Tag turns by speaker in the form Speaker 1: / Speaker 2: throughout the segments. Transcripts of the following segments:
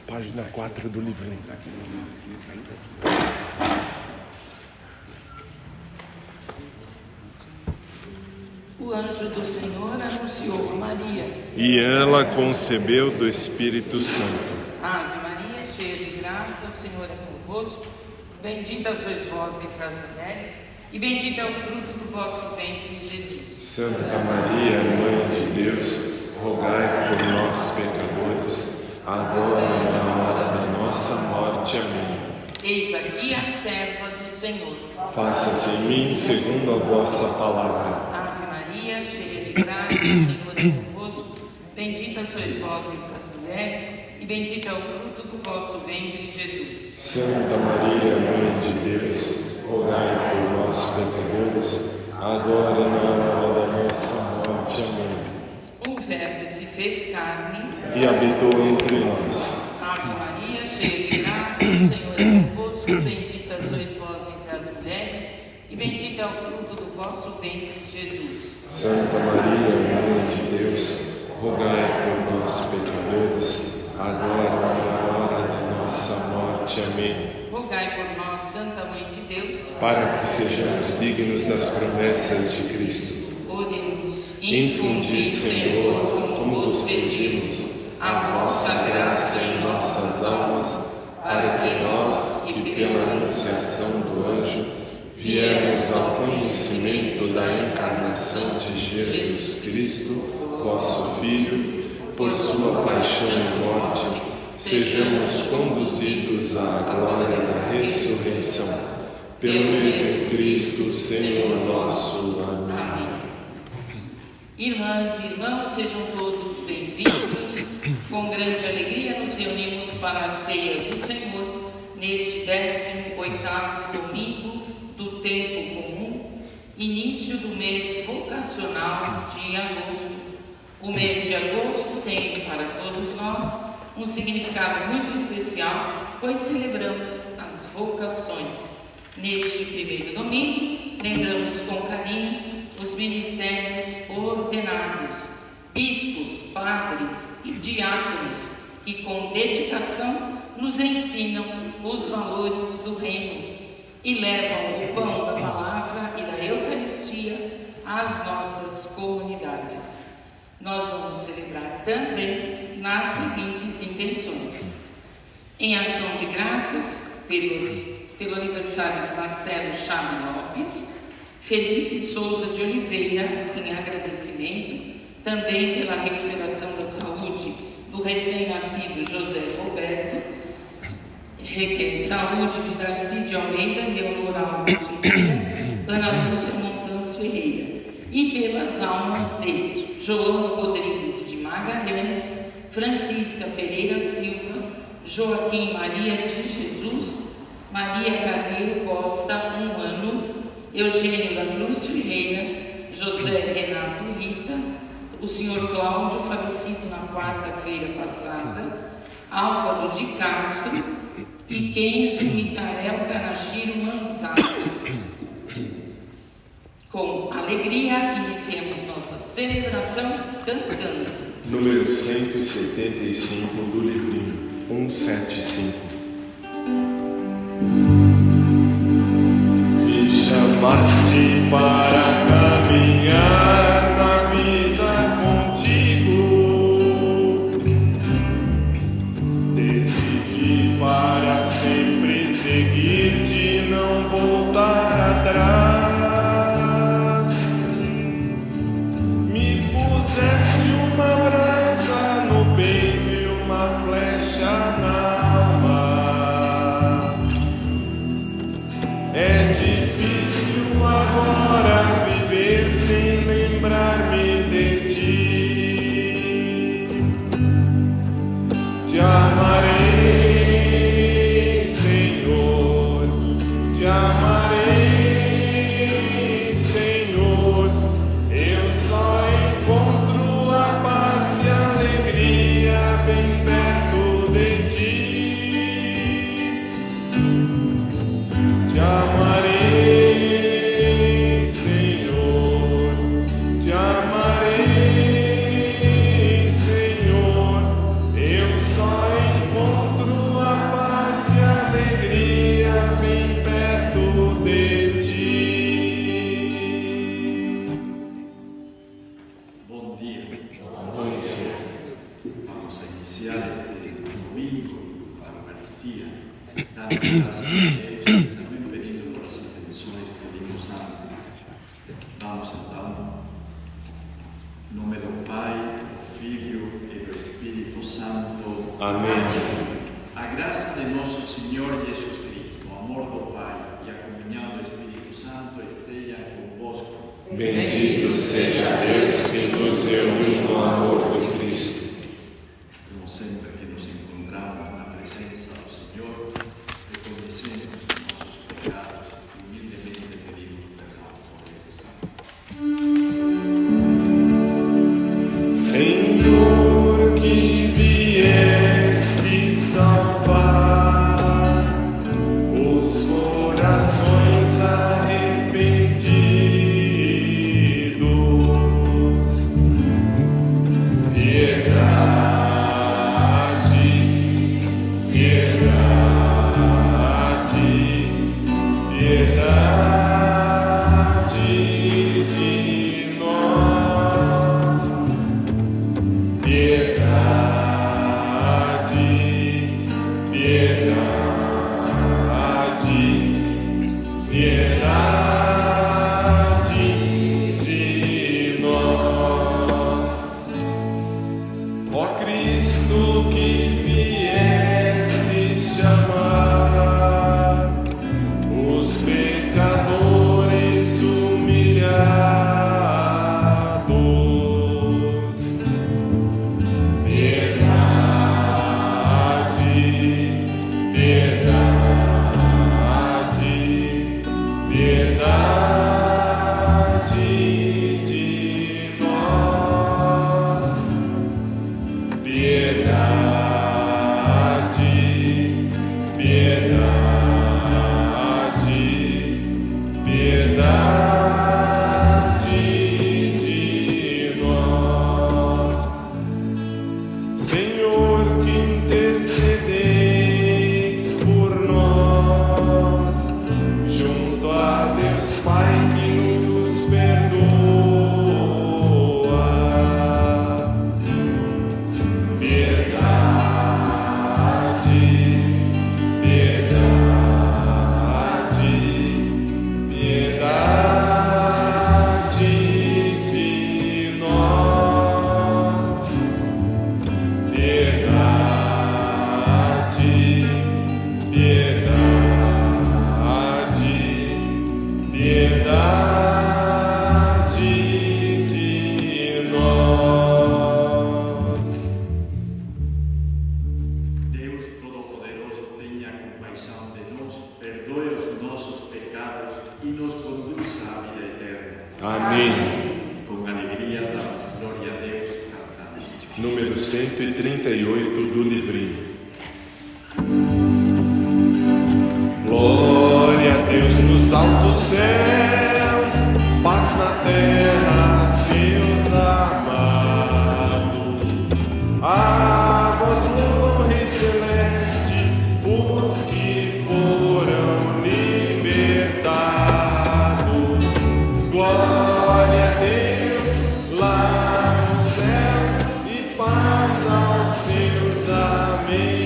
Speaker 1: Página 4 do livrinho.
Speaker 2: O anjo do Senhor anunciou a Maria.
Speaker 1: E ela concebeu do Espírito Santo.
Speaker 2: Ave Maria, cheia de graça, o Senhor é convosco. Bendita sois vós entre as mulheres, e bendito é o fruto do vosso ventre, Jesus.
Speaker 1: Santa Maria, Mãe de Deus, rogai por nós, pecadores, agora e na hora da nossa morte. Amém.
Speaker 2: Eis aqui a serva do Senhor.
Speaker 1: Faça-se em mim segundo a vossa palavra.
Speaker 2: Ave Maria, cheia de graça, o Senhor é convosco. Bendita sois vós entre as mulheres, e bendito é o fruto do vosso ventre, Jesus.
Speaker 1: Santa Maria, Mãe de Deus, rogai por nós, pecadores, agora e na hora da nossa morte. Amém.
Speaker 2: O Verbo se fez carne
Speaker 1: e habitou entre nós.
Speaker 2: Ave Maria, cheia de graça, o Senhor é convosco. Bendita sois vós entre as mulheres, e bendito é o fruto do vosso ventre, Jesus.
Speaker 1: Santa Maria, Mãe de Deus, rogai por nós, pecadores, agora e na hora da nossa morte. Amém.
Speaker 2: Rogai por nós, Santa Mãe de Deus,
Speaker 1: para que sejamos dignos das promessas de Cristo.
Speaker 2: Oremos.
Speaker 1: Infundi, Senhor, como vos pedimos, a vossa graça em nossas almas, para que nós, que pela anunciação do anjo, viemos ao conhecimento da encarnação de Jesus Cristo, vosso Filho, por sua paixão e morte, sejamos conduzidos à glória da ressurreição. Pelo mesmo Cristo, Senhor nosso. Amém.
Speaker 2: Irmãs e irmãos, sejam todos bem-vindos. Com grande alegria nos reunimos para a ceia do Senhor, neste 18º domingo do tempo comum, início do mês vocacional de agosto. O mês de agosto tem para todos nós um significado muito especial, pois celebramos as vocações. Neste primeiro domingo, lembramos com carinho os ministérios ordenados, bispos, padres e diáconos, que com dedicação nos ensinam os valores do reino e levam o pão da palavra e da Eucaristia às nossas comunidades. Nós vamos celebrar também nas seguintes intenções: em ação de graças pelo aniversário de Marcelo Chame Lopes, Felipe Souza de Oliveira, em agradecimento, também pela recuperação da saúde do recém-nascido José Roberto, saúde de Darcy de Almeida, Leonor Alves Ferreira, Ana Lúcia Montans Ferreira, e pelas almas de João Rodrigues de Magalhães, Francisca Pereira Silva, Joaquim Maria de Jesus, Maria Carneiro Costa, 1 ano, Eugênio da Cruz Ferreira, José Renato Rita, o senhor Cláudio, falecido na quarta-feira passada, Álvaro de Castro e Kenzo Micael Canachiro Manzato. Com alegria, iniciemos nossa celebração cantando.
Speaker 1: Número 175 do livrinho, 175. Me chamaste para caminhar na vida contigo, decidi para sempre seguir-te, não voltar atrás. Me puseste uma brasa no peito e uma flecha na alma. É difícil agora viver sem lembrar-me de ti. Te amarei, Senhor, te amarei, Senhor. Eu só encontro a paz e a alegria bem perto de ti. Te amarei, Senhor, te amarei.
Speaker 3: Vamos então, em nome do Pai, do Filho e do Espírito Santo.
Speaker 1: Amém.
Speaker 3: A graça de nosso Senhor Jesus Cristo, o amor do Pai e a comunhão do Espírito Santo estejam convosco.
Speaker 1: Bendito seja Deus que nos reúne no amor de Cristo.
Speaker 3: Como sempre que nos encontramos na presença do Senhor, reconhecemos nossos pecados e humildemente pedimos perdão por eles.
Speaker 1: Senhor, que vieste salvar os corações arrependidos, número 138 do livrinho. Glória a Deus nos altos céus, paz na terra, seus amados. A vós louvam, Rei Celeste, os que foram libertados. Glória a Deus lá nos céus e paz aos seus. Amém.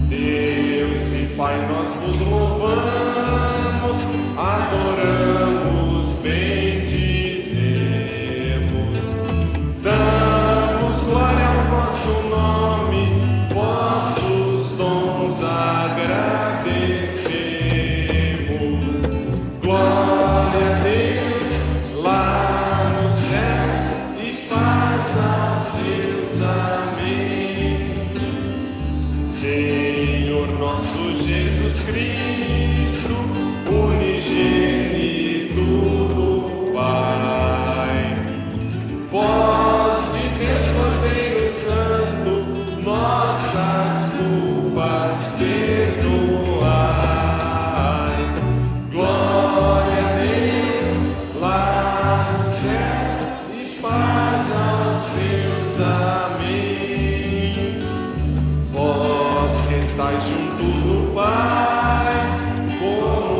Speaker 1: Deus e Pai, nós vos louvamos, adoramos, bendizemos, damos glória ao vosso nome, vossos dons agradecemos. Glória a Deus lá nos céus e paz aos seus. Amém. Senhor nosso Jesus Cristo, unigênito do Pai, vós de Deus Cordeiro Santo, nossas culpas perdoai. Glória a Deus lá nos céus e paz aos seus. Amém. Vós que estáis junto do Pai, como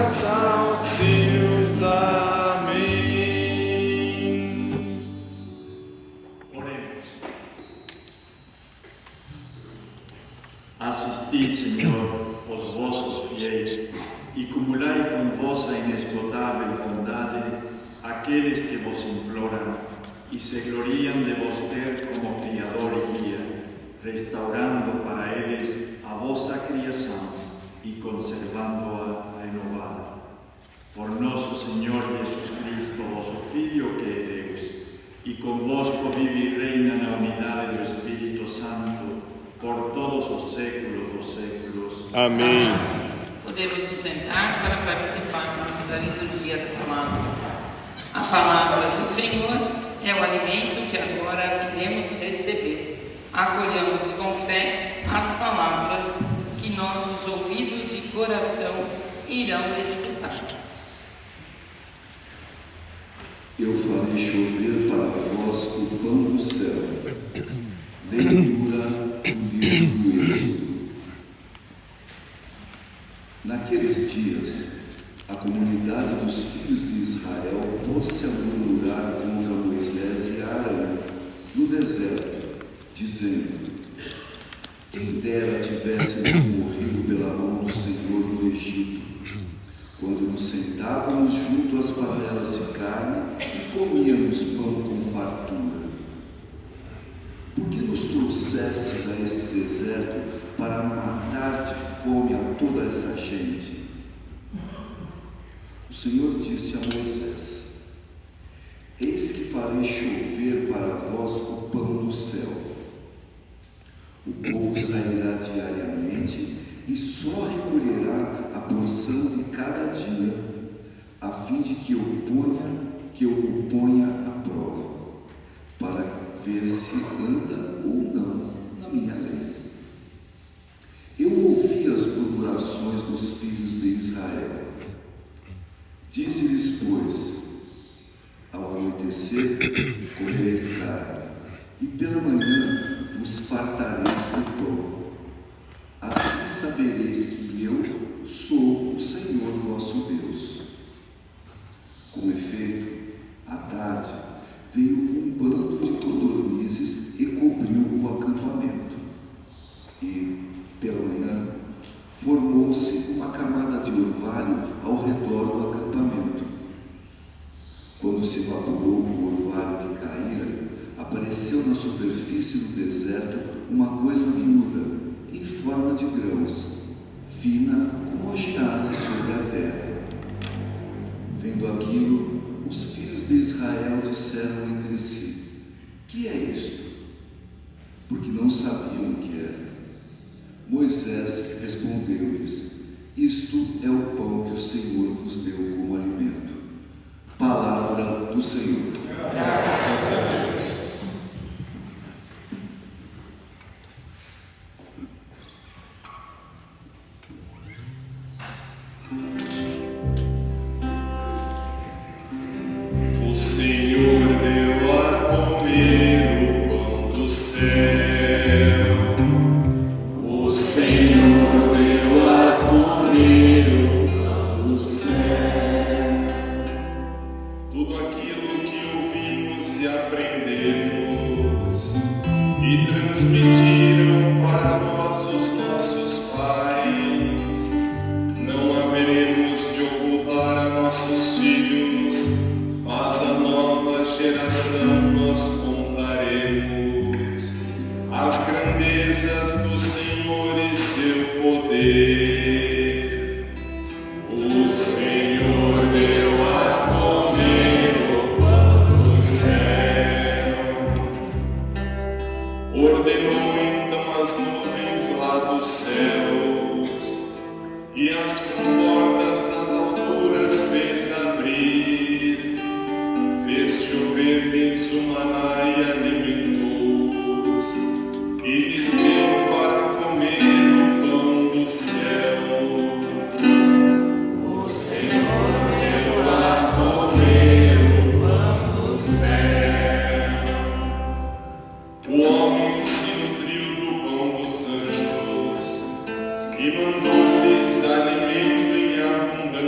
Speaker 1: graças aos céus. Amém.
Speaker 3: Oremos. Assisti, Senhor, os vossos fiéis e cumulai com vossa inesgotável bondade aqueles que vos imploram e se gloriam de vos ter como Criador e Guia, restaurando para eles a vossa criação e conservando-a renovada. Por nosso Senhor Jesus Cristo, vosso Filho, que é Deus, e convosco vive e reina na unidade do Espírito Santo, por todos os séculos dos séculos.
Speaker 1: Amém.
Speaker 2: Podemos nos sentar para participarmos da liturgia da palavra. A palavra do Senhor é o alimento que agora iremos receber. Acolhamos com fé as palavras que nossos ouvidos e coração irão escutar.
Speaker 4: Eu farei chover para vós o pão do céu. Leitura do livro do Êxodo. Naqueles dias, a comunidade dos filhos de Israel pôs-se a murmurar contra Moisés e Arão no deserto, dizendo: quem dera tivéssemos morrido pela mão do Senhor no Egito, quando nos sentávamos junto às panelas de carne e comíamos pão com fartura. Por que nos trouxestes a este deserto para matar de fome a toda essa gente? O Senhor disse a Moisés: eis que farei chover para vós o pão do céu. O povo sairá diariamente e só recolherá a porção de cada dia, a fim de que eu o ponha à prova, para ver se anda ou não na minha lei. Eu ouvi as murmurações dos filhos de Israel. Dize-lhes, pois, ao anoitecer comereis carne, e pela manhã vos fartareis do pão. Assim sabereis que eu sou o Senhor vosso Deus. Com efeito, à tarde veio um bando de codornizes e cobriu o acampamento. E, pela manhã, formou-se uma camada de orvalho ao redor do acampamento. Quando se evaporou o orvalho que caíra, apareceu na superfície do deserto uma coisa miúda, em forma de grãos, fina como a geada sobre a terra. Vendo aquilo, os filhos de Israel disseram entre si: que é isto? Porque não sabiam o que era. Moisés respondeu-lhes: isto é o pão que o Senhor vos deu como alimento. Palavra do Senhor.
Speaker 1: Graças a Deus. O Senhor deu a comer o pão do céu. O Senhor deu a comer o pão do céu. Tudo aquilo que ouvimos e aprendemos e transmitiram para nós os nossos pais, não haveremos de ocultar a nossos filhos, mas a nova geração nós contaremos as grandezas do Senhor e seu poder. O Senhor deu a comer o pão do céu, ordenou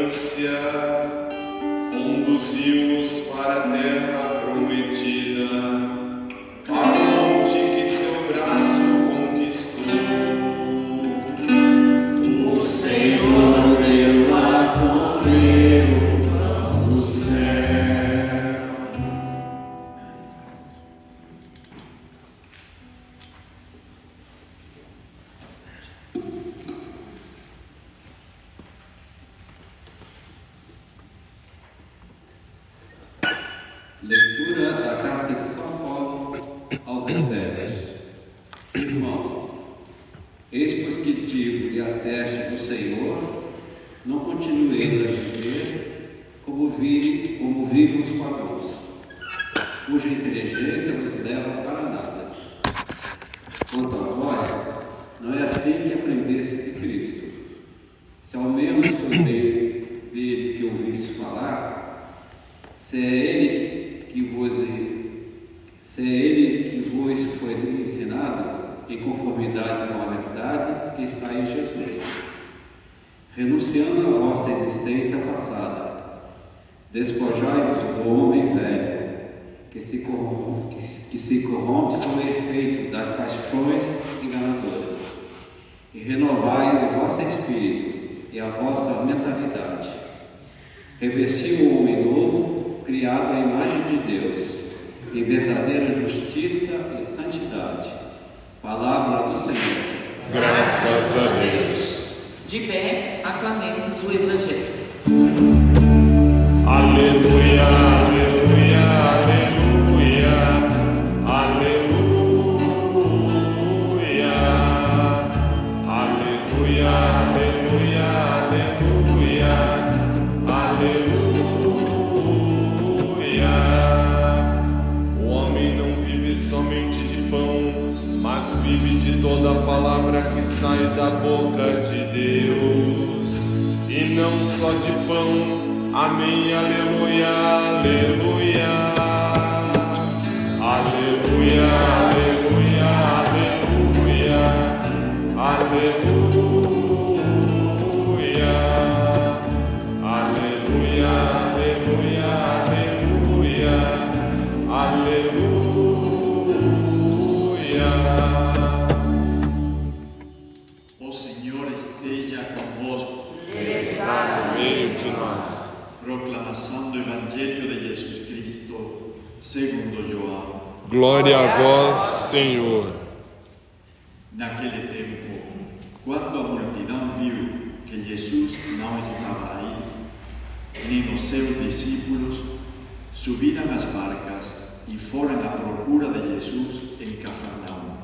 Speaker 1: distância, conduziu-os para a terra prometida, aonde que seu braço conquistou. O Senhor deu a comer o pão do céu.
Speaker 5: Leitura da Carta de São Paulo aos Efésios. Irmão, eis pois que digo e ateste do Senhor, não continueis a viver como vivem os pagãos, cuja inteligência vos leva para nada. Quanto a vós, não é assim que aprendeste de Cristo. Se ao menos foi dele que ouvistes falar, se é ele que vos foi ensinado em conformidade com a verdade que está em Jesus, renunciando à vossa existência passada, despojai-vos do homem velho, que se corrompe sob o efeito das paixões enganadoras, e renovai o vosso espírito e a vossa mentalidade. Revesti o homem novo, criado à imagem de Deus, em verdadeira justiça e santidade. Palavra do Senhor.
Speaker 1: Graças a Deus.
Speaker 2: De pé, aclamemos o Evangelho.
Speaker 1: Aleluia, aleluia, aleluia, aleluia, aleluia, aleluia, aleluia. O homem não vive somente de pão, mas vive de toda a palavra que sai da boca de Deus, e não só de pão. Amém, aleluia, aleluia, aleluia, aleluia, aleluia, aleluia, aleluia, aleluia, aleluia, aleluia.
Speaker 3: O Senhor esteja convosco.
Speaker 1: Ele está no meio de nós.
Speaker 3: Proclamação do Evangelho de Jesus Cristo, segundo João.
Speaker 1: Glória a vós, Senhor.
Speaker 3: Naquele tempo, quando a multidão viu que Jesus não estava aí, nem os seus discípulos, subiram às barcas e foram à procura de Jesus em Cafarnaum.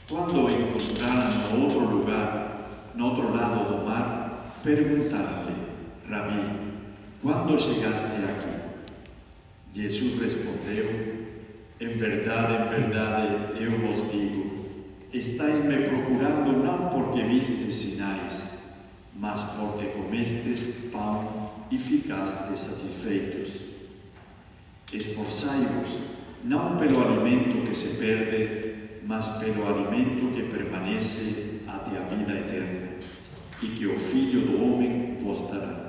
Speaker 3: Quando o encontraram no outro lugar, no outro lado do mar, perguntaram-lhe: Rabi, quando chegaste aqui? Jesus respondeu: em verdade, eu vos digo, estáis me procurando não porque vistes sinais, mas porque comestes pão e ficastes satisfeitos. Esforçai-vos, não pelo alimento que se perde, mas pelo alimento que permanece até a vida eterna, e que o Filho do Homem vos dará.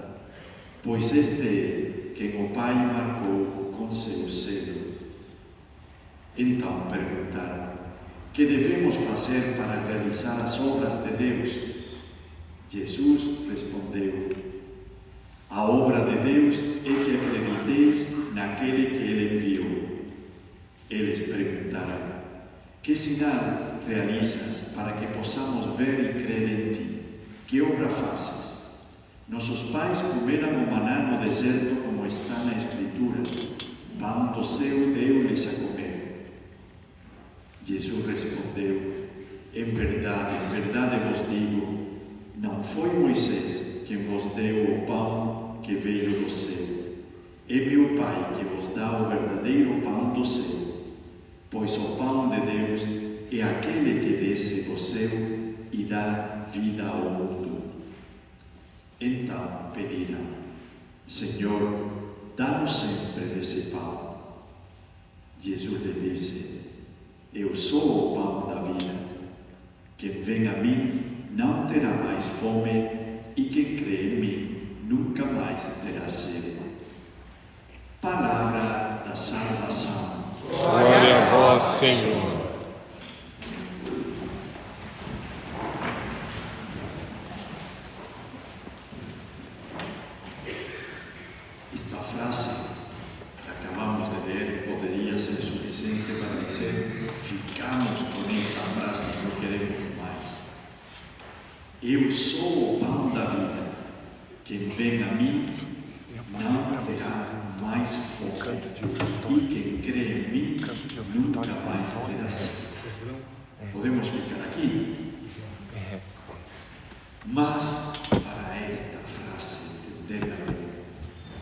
Speaker 3: Pois este é quem o Pai marcou com seu selo. Então perguntaram: que devemos fazer para realizar as obras de Deus? Jesus respondeu: a obra de Deus é que acrediteis naquele que Ele enviou. Eles perguntaram: que sinal realizas para que possamos ver e crer em ti? Que obra fazes? Nossos pais comeram o maná no deserto, como está na Escritura: pão do céu deu-lhes a comer. Jesus respondeu: em verdade vos digo, não foi Moisés quem vos deu o pão que veio do céu. É meu Pai que vos dá o verdadeiro pão do céu, pois o pão de Deus é aquele que desce do céu e dá vida ao mundo. Então pediram: Senhor, dá-nos sempre desse pão. Jesus lhe disse: eu sou o pão da vida. Quem vem a mim não terá mais fome, e quem crê em mim nunca
Speaker 1: vós, Senhor.
Speaker 3: Esta frase que acabamos de ler poderia ser suficiente para dizer: ficamos com esta frase e não queremos mais. Eu sou o pão da vida. Quem vem a mim não terá mais fome, e quem crê em mim nunca mais terá sede. Podemos ficar aqui, mas para esta frase entenderla bem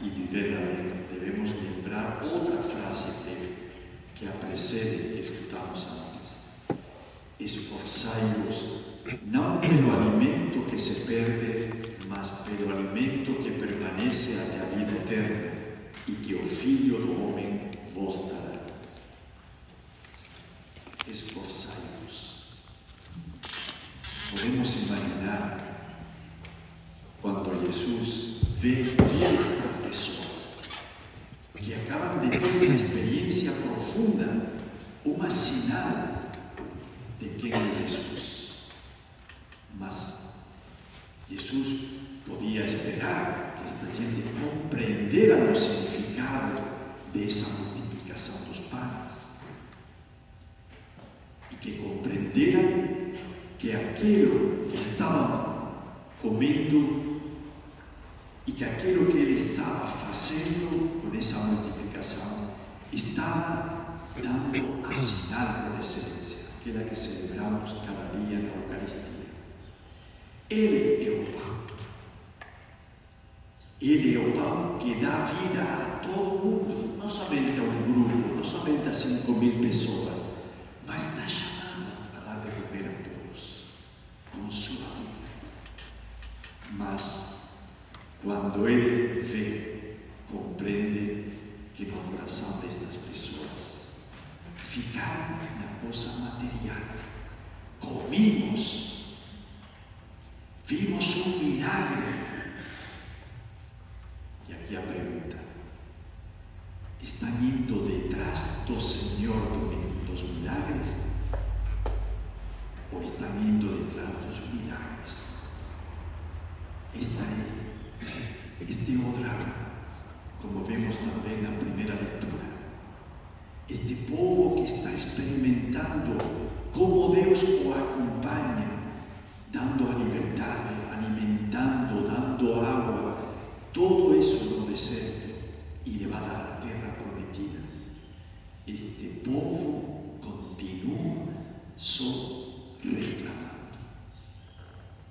Speaker 3: e viverla bem, devemos lembrar outra frase que a precede, que escutamos antes: esforçai-vos não pelo alimento que se perde, mas pelo alimento que permanece até a vida eterna, e que o Filho do Homem vos dará. Esforçai-vos. Podemos imaginar quando Jesus viu estas pessoas que acabam de ter uma experiência profunda, uma sinal de quem é Jesus. Mas Jesus podia esperar que esta gente compreendera o significado dessa multiplicação dos pães e que compreenderam que aquilo que estavam comendo e que aquilo que ele estava fazendo com essa multiplicação estava dando a sinal por excelência, aquela que celebramos cada dia na Eucaristia. Ele é o pão. Ele é o pão que dá vida a todo mundo, não somente a um grupo, não somente a 5.000 pessoas, mas está chamando a dar de comer a todos, com sua vida. Mas, quando ele vê, compreende que no coração destas pessoas ficaram na coisa material. Comimos. Vimos um milagre. E aqui a pergunta: estão indo detrás do Senhor dos milagres? Ou estão indo detrás dos milagres? Este é o drama, como vemos também na primeira leitura. Este povo que está experimentando como Deus o acompanha, dando a liberdade, alimentando, dando água, todo isso no deserto, e lhe vai dar a terra prometida. Este povo continua só reclamando,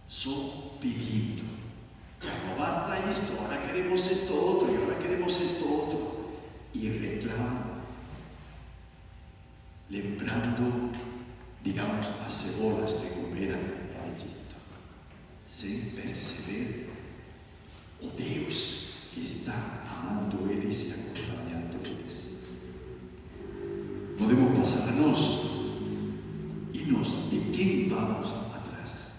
Speaker 3: só pedindo. Já não basta isto, agora queremos isto outro, e agora queremos isto outro. E reclamam, lembrando, digamos, as cebolas que comeram no Egito, sem perceber o Deus que está amando eles e acompanhando eles. Podemos passar a nós. E nós, de quem vamos atrás?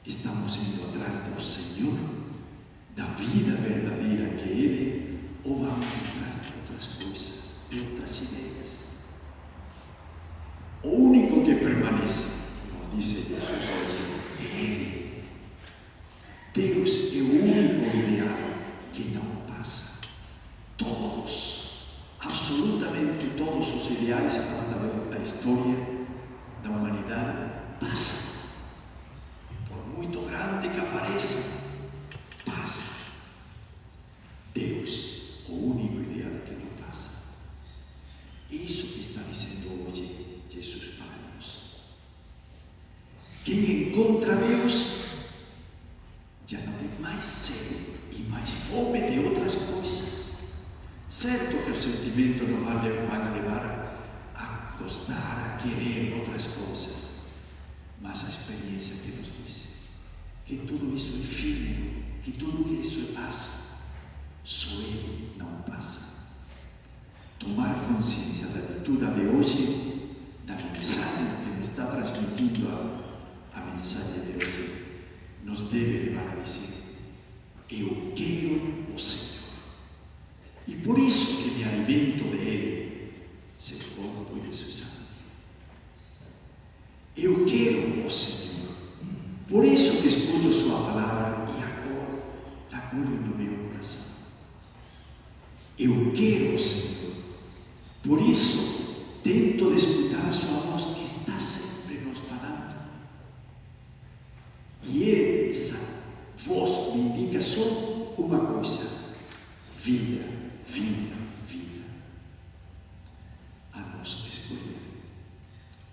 Speaker 3: Estamos indo atrás do Senhor, da vida verdadeira que Ele, ou vamos atrás de outras coisas, de outras ideias? O único que permanece, como disse Jesus hoje, é Ele. Deus é o único ideal que não passa. Todos, absolutamente todos os ideais da história da humanidade passam. Por muito grande que apareça, passa. Deus, o único ideal que não passa. Isso que está dizendo hoje Jesus para nós. Quem encontra Deus já não tem mais sede e mais fome de outras coisas. Certo que os sentimentos nos vão levar a gostar, a querer outras coisas, mas a experiência que nos diz que tudo isso é efímero, que tudo que isso passa, só Ele não passa. Tomar consciência da leitura de hoje, da mensagem que nos está transmitindo a mensagem de hoje, nos deve levar a dizer: eu quero o Senhor. E por isso que me alimento de Ele,
Speaker 4: seu corpo e de sua sangue. Eu quero, ó Senhor, por isso que escuto sua palavra e agora la acolho no meu coração. Eu quero, Senhor, por isso tento de escutar a sua voz que está sempre nos falando. E essa voz me indica só uma coisa: vida, vida, vida. A nós escolher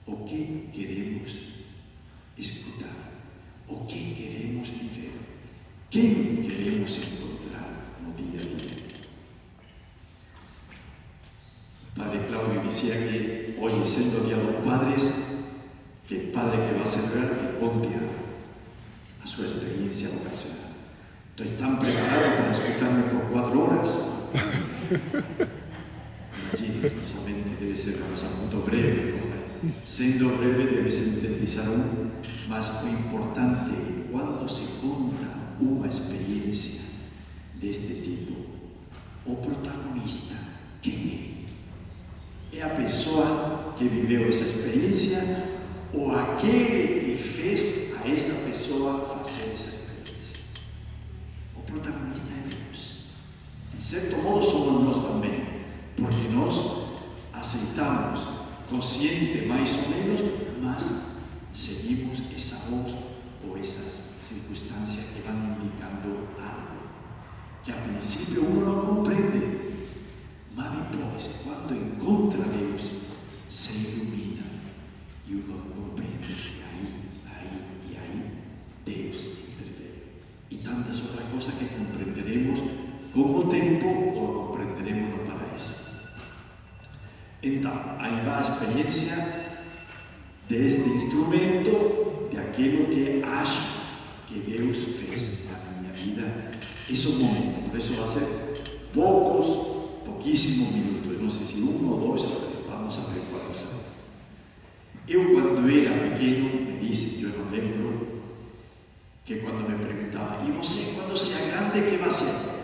Speaker 4: o que queremos escutar, o que queremos viver, quem queremos encontrar no dia a dia. Padre Claudio dizia que hoje, sendo Dia dos Padres, que o padre que vai celebrar que conte a sua experiência vocacional. Estou tão preparado para escutar-me por 4 horas. Imagine, somente deve ser uma coisa muito breve. Sendo breve, deve sintetizar mas o importante é quando se conta uma experiência deste tipo, o protagonista, quem é? É a pessoa que viveu essa experiência ou aquele que fez a essa pessoa fazer essa experiência? O protagonista é Deus. Em certo modo somos nós também, porque nós aceitamos, consciente mais ou menos, mas seguimos essa voz ou essas circunstâncias que vão indicando algo que a princípio uno não compreende, mas depois, quando encontra Deus, se ilumina e uno compreende que aí Deus intervém. E tantas outras coisas que compreenderemos com o tempo ou compreenderemos no paraíso. Então, aí vai a experiência deste instrumento, de aquilo que acho que Deus fez na minha vida, esse momento. Por isso vai ser pouquíssimos minutos, eu não sei se 1 ou 2, vamos a ver quantos são. Eu, quando era pequeno, me disse, eu não lembro, que quando me perguntavam, e você, quando seja grande, que vai ser?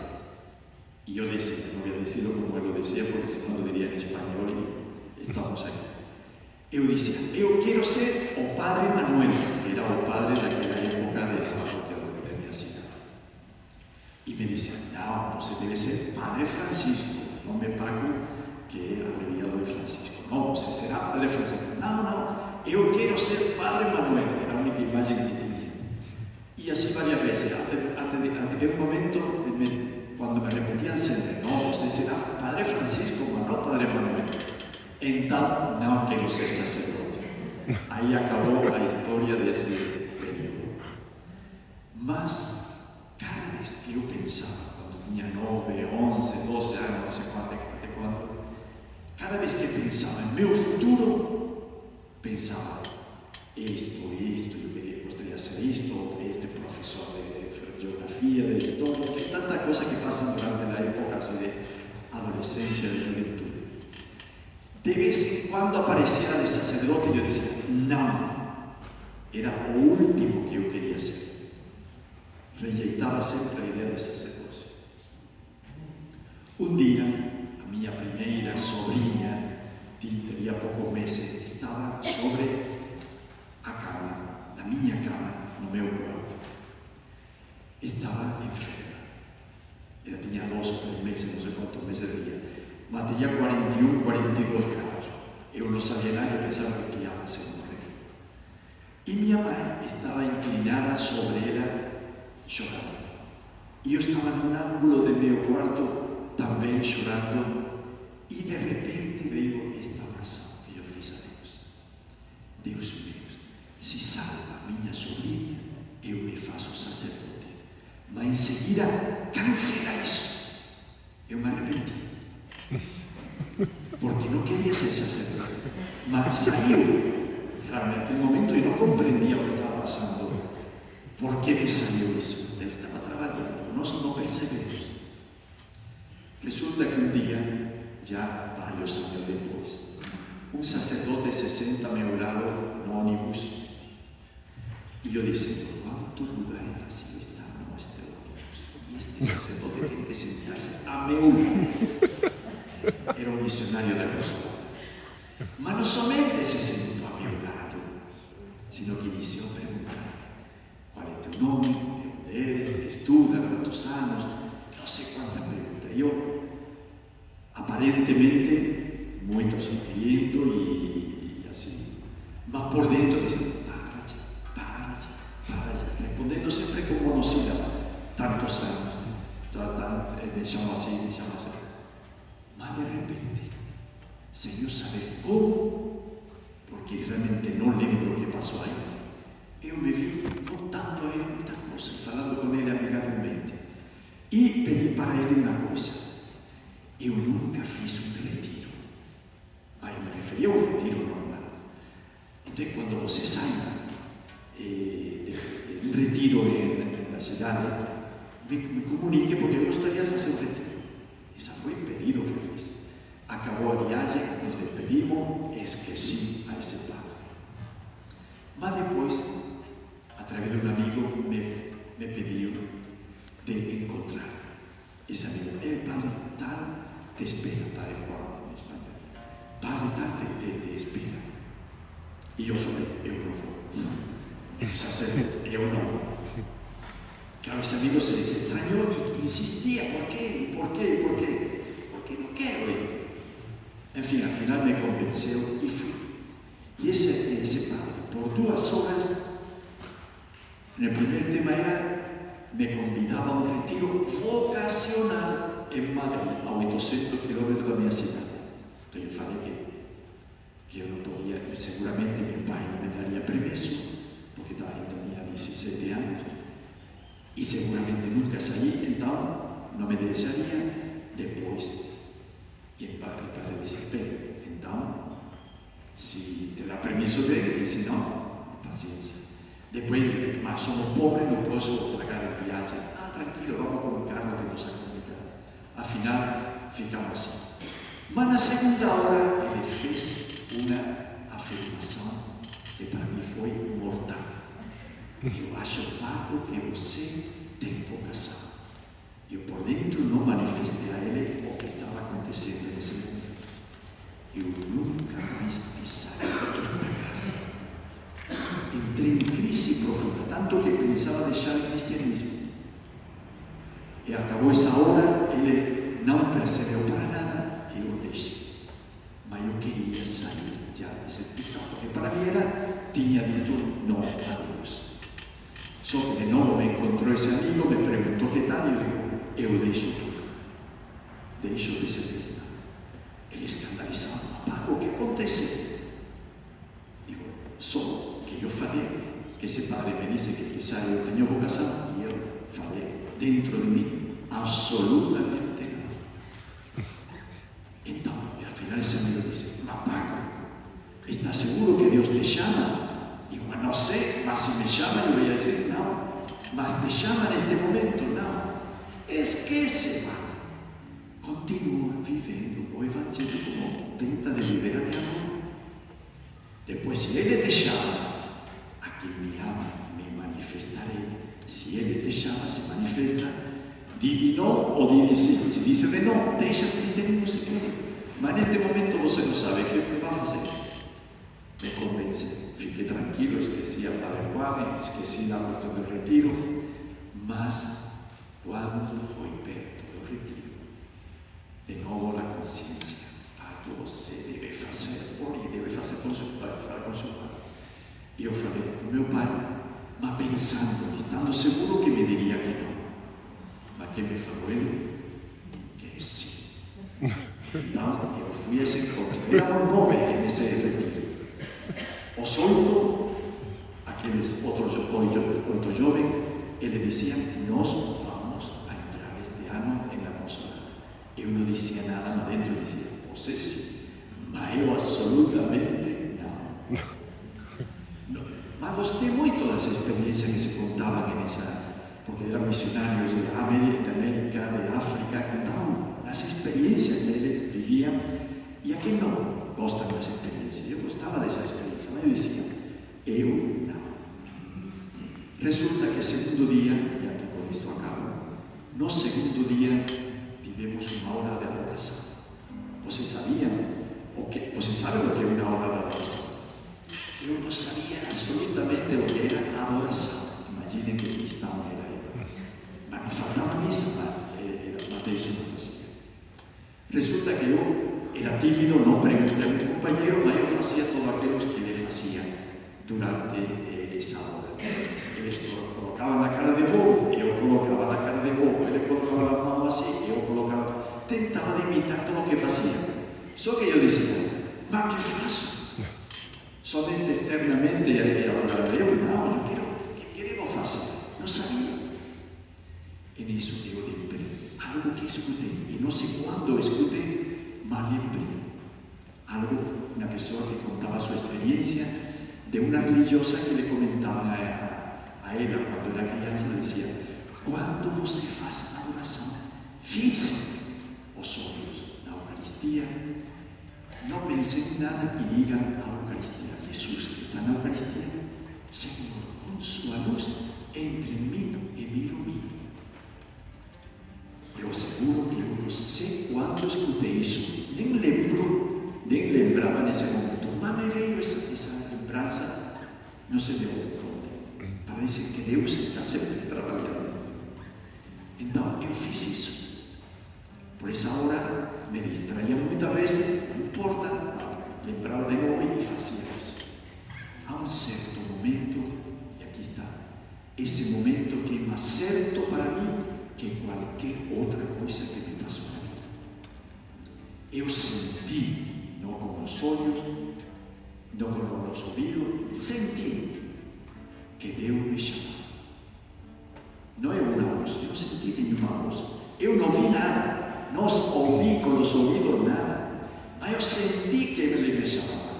Speaker 4: E eu dizia, não vou dizer como eu dizia, porque senão eu diria em espanhol e estamos aqui. Eu dizia, eu quero ser o Padre Manuel, que era o padre daquela época da minha cidade. E me dizia, não, você deve ser Padre Francisco, não me pago, que é abreviado de Francisco. Não, você será Padre Francisco. Não, eu quero ser Padre Manuel, era a única imagem que tinha. E assim várias vezes, até que um momento, quando me repetiam sempre, não, você será Padre Francisco, mas não Padre Manuel. Então, não quero ser sacerdote. Aí acabou a história desse período. Mas, cada vez que eu pensava, quando tinha 9, 11, 12 anos, não sei até quando, cada vez que pensava em meu futuro, pensava, isto, eu gostaria de ser isto, este professor de geografia, de história, enfim, tanta coisa que passa durante a época assim, de adolescência, de juventude. De vez em quando aparecia de sacerdote e eu dizia, não, era o último que eu queria ser. Rejeitava sempre a ideia de sacerdócio. Um dia, a minha primeira sobrinha, teria poucos meses, estava sobre a cama, na minha cama, no meu quarto. Estava enferma. Ela tinha 2 ou 3 meses, não sei quantos meses dia. Mas tinha 41, 42 graus. Eu não sabia nada, eu pensava que ia se morrer. E minha mãe estava inclinada sobre ela, chorando. E eu estava num ângulo do meu quarto, também chorando. E de repente veio esta oração que eu fiz a Deus. Deus meu, se salva minha sobrinha, eu me faço sacerdote. Mas em seguida, cancela isso. Eu me arrependi. Porque não queria ser sacerdote, mas saiu. Claro, naquele momento eu não compreendia o que estava passando. Por que me saiu isso? Ele estava trabalhando, nós não percebemos. Resulta que um dia, já vários anos depois, um sacerdote se senta a meu lado no ônibus e eu disse, quantos lugares vazios estão no nosso ônibus? E este sacerdote tem que sentar-se a meu lado. Era um missionário da consulta.
Speaker 6: Ma non solamente si è seduto a mio lado, sino che iniziò a preguntarme qual è tu nome, de dónde eres, que estudas, cuántos años, no sé cuántas preguntas. Yo, aparentemente, molto sorriendo y así, ma por dentro diciendo, para ya, respondiendo siempre con monosílaba, tantos años, diciamo así. Ma de repente, sin yo saber cómo, porque realmente no lembro qué pasó ahí, yo me vi contando a él muchas cosas, hablando con él amigavelmente, y pedí para él una cosa. Yo nunca fiz un retiro, ma yo me refería a un retiro normal. Entonces, cuando você salga de un retiro en la ciudad, me comunique porque yo gustaría hacer un retiro. Ese fue el pedido que fiz. Acabó el viaje, nos despedimos, esqueci a ese padre. Mas después, a través de un amigo, me pidió de encontrar ese amigo. El padre tal te espera, padre Juan en español. Padre tal te espera. Y yo falei, yo no voy. El sacerdote, yo no voy. Claro, ese amigo se les extrañó y insistía, ¿por qué? Porque no quiero ir. En fin, al final me convenció y fui. Y ese padre, por 2 horas, en el primer tema me convidaba a un retiro vocacional en Madrid, a 800 kilómetros de mi ciudad. Entonces yo falei que yo no podía, seguramente mi padre no me daría permiso, porque todavía tenía 17 años, y seguramente nunca salí, entonces no me desearía después. Y el padre dice, pero, entonces, si te da permiso ven, y si no, paciencia. Después, más somos pobres, no puedo pagar el viaje. Tranquilo, vamos con un carro que nos acompaña. Al final, ficamos así. Mas na segunda hora, ele fez una afirmación que para mí fue mortal. Eu acho, Paco, que você tem vocação. Eu por dentro não manifestei a ele o que estava acontecendo nesse momento. Eu nunca mais pisarei esta casa. Entrei em crise profunda, tanto que pensava deixar o cristianismo. E acabou essa hora, ele não percebeu para nada e eu deixei. Mas eu queria sair já de ser cristão, porque para mim tinha dito não a Deus. Só que de novo me encontrou esse amigo, me perguntou que tal, e eu digo, eu deixo tudo. Deixo de ser cristão. Ele escandalizado, Paco, o que aconteceu? Digo, só que eu falei, que esse padre me disse que quizá eu tinha vocação, e eu falei, dentro de mim, absolutamente nada. Então, afinal esse amigo disse, mas Paco, ¿estás seguro que Deus te chama? Digo, no sé, mas si me llama yo voy a decir no, mas te llama en este momento, no. Es que se va. Continúa viviendo o evangelio como tenta de vivir até agora. Después, si Él te llama, a quien me ama, me manifestaré. Si Él te llama, se manifiesta. Di no o di sí. Si dice de no, deja el cristianismo si quiere. Mas en este momento você no sabe qué va a hacer. Me convence. Fiqué tranquilo, esqueci a Padre Juan, esqueci la cuestión del retiro, mas cuando foi perto do retiro, de novo la conciencia, algo você deve fazer, porque deve fazer com seu pai, falar com seu pai. E eu falei com meu pai, mas pensando, estando seguro que me diria que não. Mas que me falou ele? Que sim. Então, eu fui a esse encontro. Éramos 9 nesse retiro. O solto, aqueles outros 8 jovens, eles diziam, nós vamos a entrar este ano em la Consolata. Eu não dizia nada, mas dentro dizia, você sim, mas eu absolutamente não. Mas gostei muito das experiências que se contavam porque eram missionários de América, de África, contavam as experiências que eles viviam, e a quem não gostam das experiências? Eu gostava dessa experiência, mas eu dizia, eu não. Resulta que segundo dia, e aqui com isto acabo, no segundo dia tivemos uma hora de adoração. Vocês sabiam o que Você sabe o que é uma hora de adoração? Eu não sabia absolutamente o que era adoração. Imaginem que cristão era eu. Mas não faltava missa, mas isso não fazia. Resulta que eu era tímido, não perguntei ao meu companheiro, mas eu fazia tudo aquilo que ele fazia durante essa hora. Eles colocavam na cara de bobo, eu colocava na cara de bobo. Ele colocava a mão assim, eu colocava. Tentava imitar tudo o que fazia. Só que eu dizia, mas que faço? Somente externamente adorar a Deus? Não, eu quero, que devo fazer? Não sabia. E nisso eu lembrei, algo que escutei, e não sei quando escutei, mas lembrei. Algo, uma pessoa que contava sua experiência de uma religiosa que lhe comentava a ela, quando era criança, dizia, quando você faz a adoração, fixe os olhos na Eucaristia, não pense em nada e diga a Eucaristia, Jesus que está na Eucaristia, Senhor, com sua luz, entre em mim e me ilumine. Eu asseguro que eu não sei quando escutei isso, nem lembrava nesse momento, mas me veio essa lembrança, não sei de onde, para dizer que Deus está sempre trabalhando. Então eu fiz isso. Por essa hora me distraía muitas vezes, não importa, lembrava de novo e fazia isso. Há um certo momento, e aqui está, esse momento que é mais certo para mim que qualquer outra coisa que me passou na vida. Eu senti, não com os olhos, não com os ouvidos, senti que Deus me chamava. Não é uma voz, eu não senti nenhuma voz, eu não vi nada, não ouvi com os ouvidos nada, mas eu senti que Ele me chamava.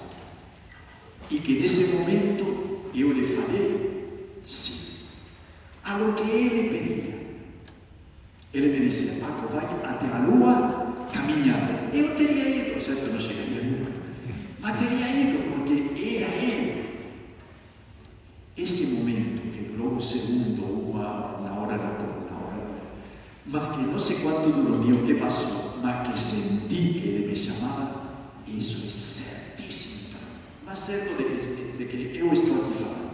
Speaker 6: E que nesse momento eu lhe falei sim, algo que Ele pedia. Ele me dizia, Paco, vai até a lua caminhando. Eu teria ido, certo? Não chegaria nunca, mas teria ido, porque era Ele. Esse momento, que logo segundo, uma hora, mas que não sei quanto durou o que passou, mas que senti que Ele me chamava, isso é certíssimo para mim. Mas certo de que eu estou aqui falando.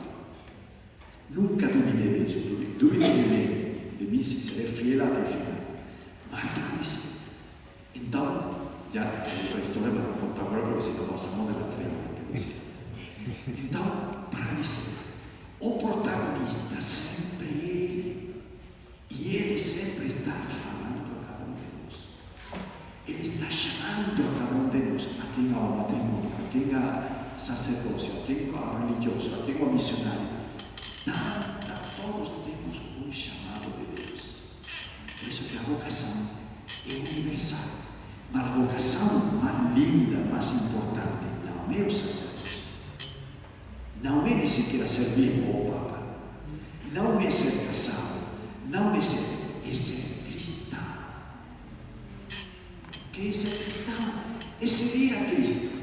Speaker 6: Nunca duvidei disso, duvidei de mim se serei fiel até o final. Mas para dizer. Então, já a história vai contar agora, porque senão passamos de la treva, que dizer. Então, para dizer, o protagonista sempre é Ele. E Ele sempre está falando a cada um de nós. Ele está chamando a cada um de nós, a quem há o matrimônio, a quem há sacerdócio, a quem há religioso, a quem há missionário. Todos temos um chamado de Deus. Por isso que a vocação é universal. Mas a vocação mais linda, mais importante, não é o sacerdócio. Não é nem sequer servir ao Papa. Não é ser casado. Não é ser cristão. O que é ser cristão? É seguir a Cristo.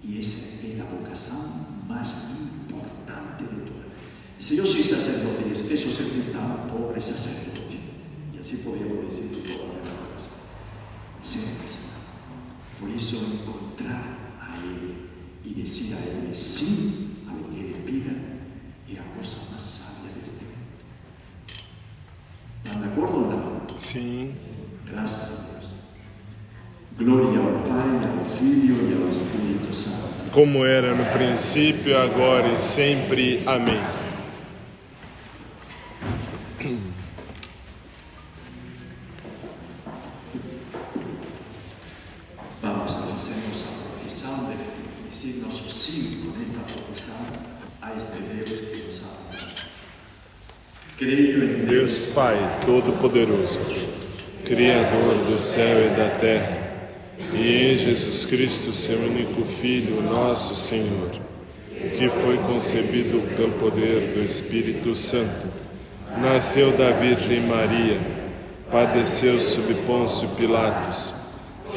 Speaker 6: E essa é a vocação mais importante de todas. Se eu sou sacerdote e esqueço ser cristão, pobre sacerdote. E assim podemos dizer de toda a minha vocação. Ser cristão. Por isso, encontrar a Ele e dizer a Ele sim ao que Ele pida é a coisa mais sábia deste mundo. Estão de acordo ou não?
Speaker 1: Sim.
Speaker 6: Graças a Deus. Glória ao Pai, ao Filho e ao Espírito Santo.
Speaker 1: Como era no princípio, agora e sempre. Amém.
Speaker 6: Vamos a fazermos a profissão de dizer nosso sim com esta profissão a este Deus que nos ama. Creio em
Speaker 1: Deus Pai Todo-Poderoso, Criador do céu e da terra, e em Jesus Cristo, seu único Filho, nosso Senhor, que foi concebido pelo poder do Espírito Santo, nasceu da Virgem Maria, padeceu sob Pôncio Pilatos,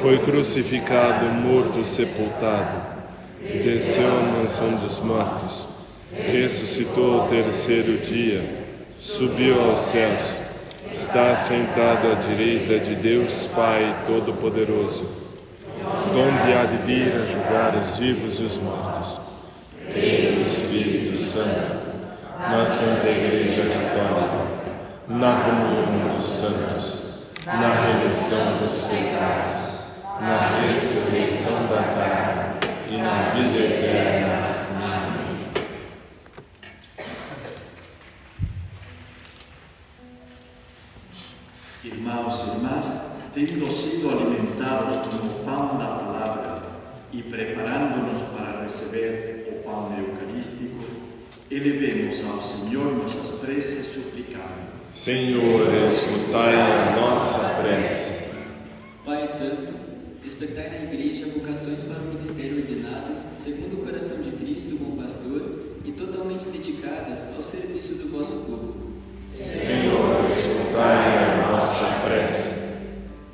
Speaker 1: foi crucificado, morto, sepultado, desceu à mansão dos mortos, ressuscitou ao terceiro dia, subiu aos céus, está sentado à direita de Deus Pai Todo-Poderoso, donde há de vir a julgar os vivos e os mortos. Creio no Espírito Santo, na Santa Igreja Católica, na comunhão dos santos, na remissão dos pecados, na ressurreição da carne e na vida eterna. Amém.
Speaker 3: Irmãos e irmãs, tendo sido alimentados com o pão da palavra e preparando-nos para receber o pão eucarístico, elevemos ao Senhor nossas preces suplicando.
Speaker 1: Senhor, escutai a nossa prece.
Speaker 7: Pai Santo, despertai na Igreja vocações para o ministério ordenado, segundo o coração de Cristo, bom pastor, e totalmente dedicadas ao serviço do vosso povo.
Speaker 1: Senhor, escutai a nossa prece.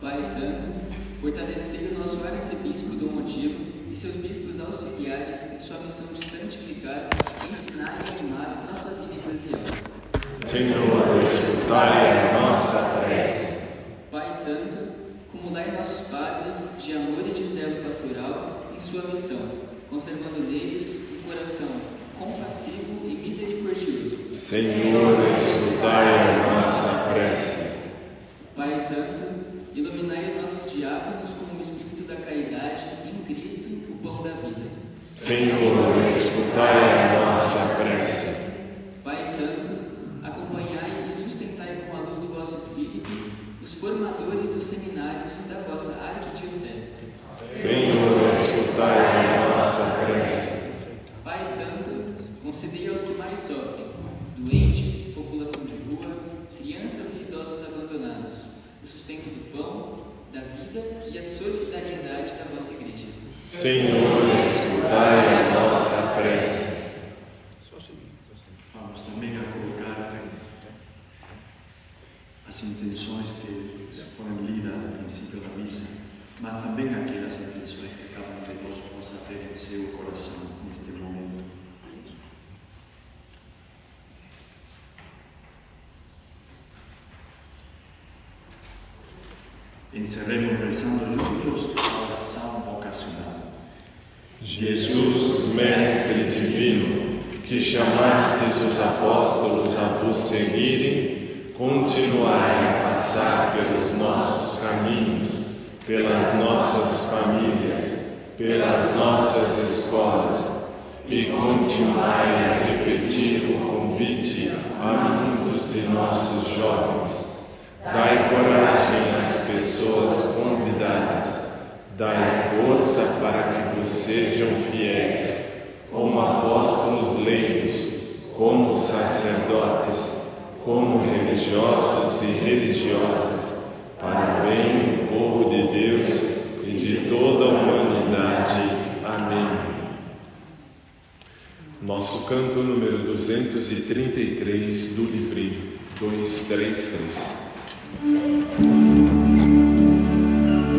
Speaker 7: Pai Santo, fortalecei o nosso arcebispo Dom Odilo e seus bispos auxiliares em sua missão de santificar, ensinar e animar a nossa vida eclesial.
Speaker 1: Senhor, escutai a nossa prece.
Speaker 7: Pai Santo, acumulai nossos padres de amor e de zelo pastoral em sua missão, conservando neles um coração compassivo e misericordioso.
Speaker 1: Senhor, escutai a nossa prece.
Speaker 7: Pai Santo, iluminai os nossos diáconos com o espírito da caridade e em Cristo, o pão da vida.
Speaker 1: Senhor, escutai a nossa prece.
Speaker 7: Pai Santo, acompanhai e sustentai com a luz do vosso Espírito os formadores dos seminários da vossa arquidiocese.
Speaker 1: Senhor, escutai a nossa prece.
Speaker 7: Pai Santo, concedei aos que mais sofrem, doentes, população de rua, crianças e idosos abandonados, o sustento do pão, da vida e a solidariedade da vossa Igreja.
Speaker 1: Senhor, escutai a nossa prece.
Speaker 3: Vamos também a colocar as intenções que foram lidas no princípio da missa, mas também aquelas intenções que cada um de nós possa ter em seu coração neste momento. Encerremos rezando juntos a oração vocacional.
Speaker 1: Jesus, Mestre Divino, que chamastes os apóstolos a vos seguirem, continuai a passar pelos nossos caminhos, pelas nossas famílias, pelas nossas escolas, e continuai a repetir o convite a muitos de nossos jovens. Dai coragem às pessoas convidadas, dai força para que vos sejam fiéis, como apóstolos leigos, como sacerdotes, como religiosos e religiosas, para o bem do povo de Deus e de toda a humanidade. Amém. Nosso canto número 233 do livrinho 233.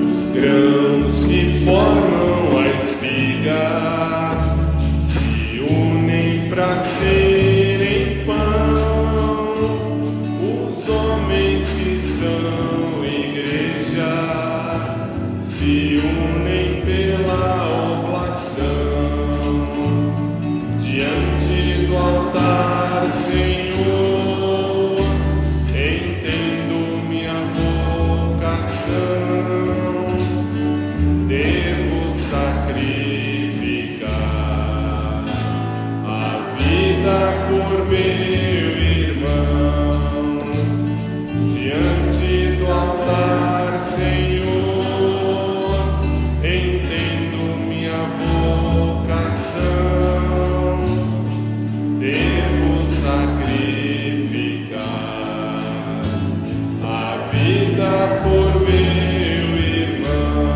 Speaker 1: Os grãos que formam a espiga se unem para serem pão. Os homens que são igreja se unem pela oblação. Diante do altar, Senhor, entendo minha vocação, devo sacrificar a vida por meu irmão. Diante do altar, Senhor, entendo minha vocação, devo sacrificar a vida por meu irmão.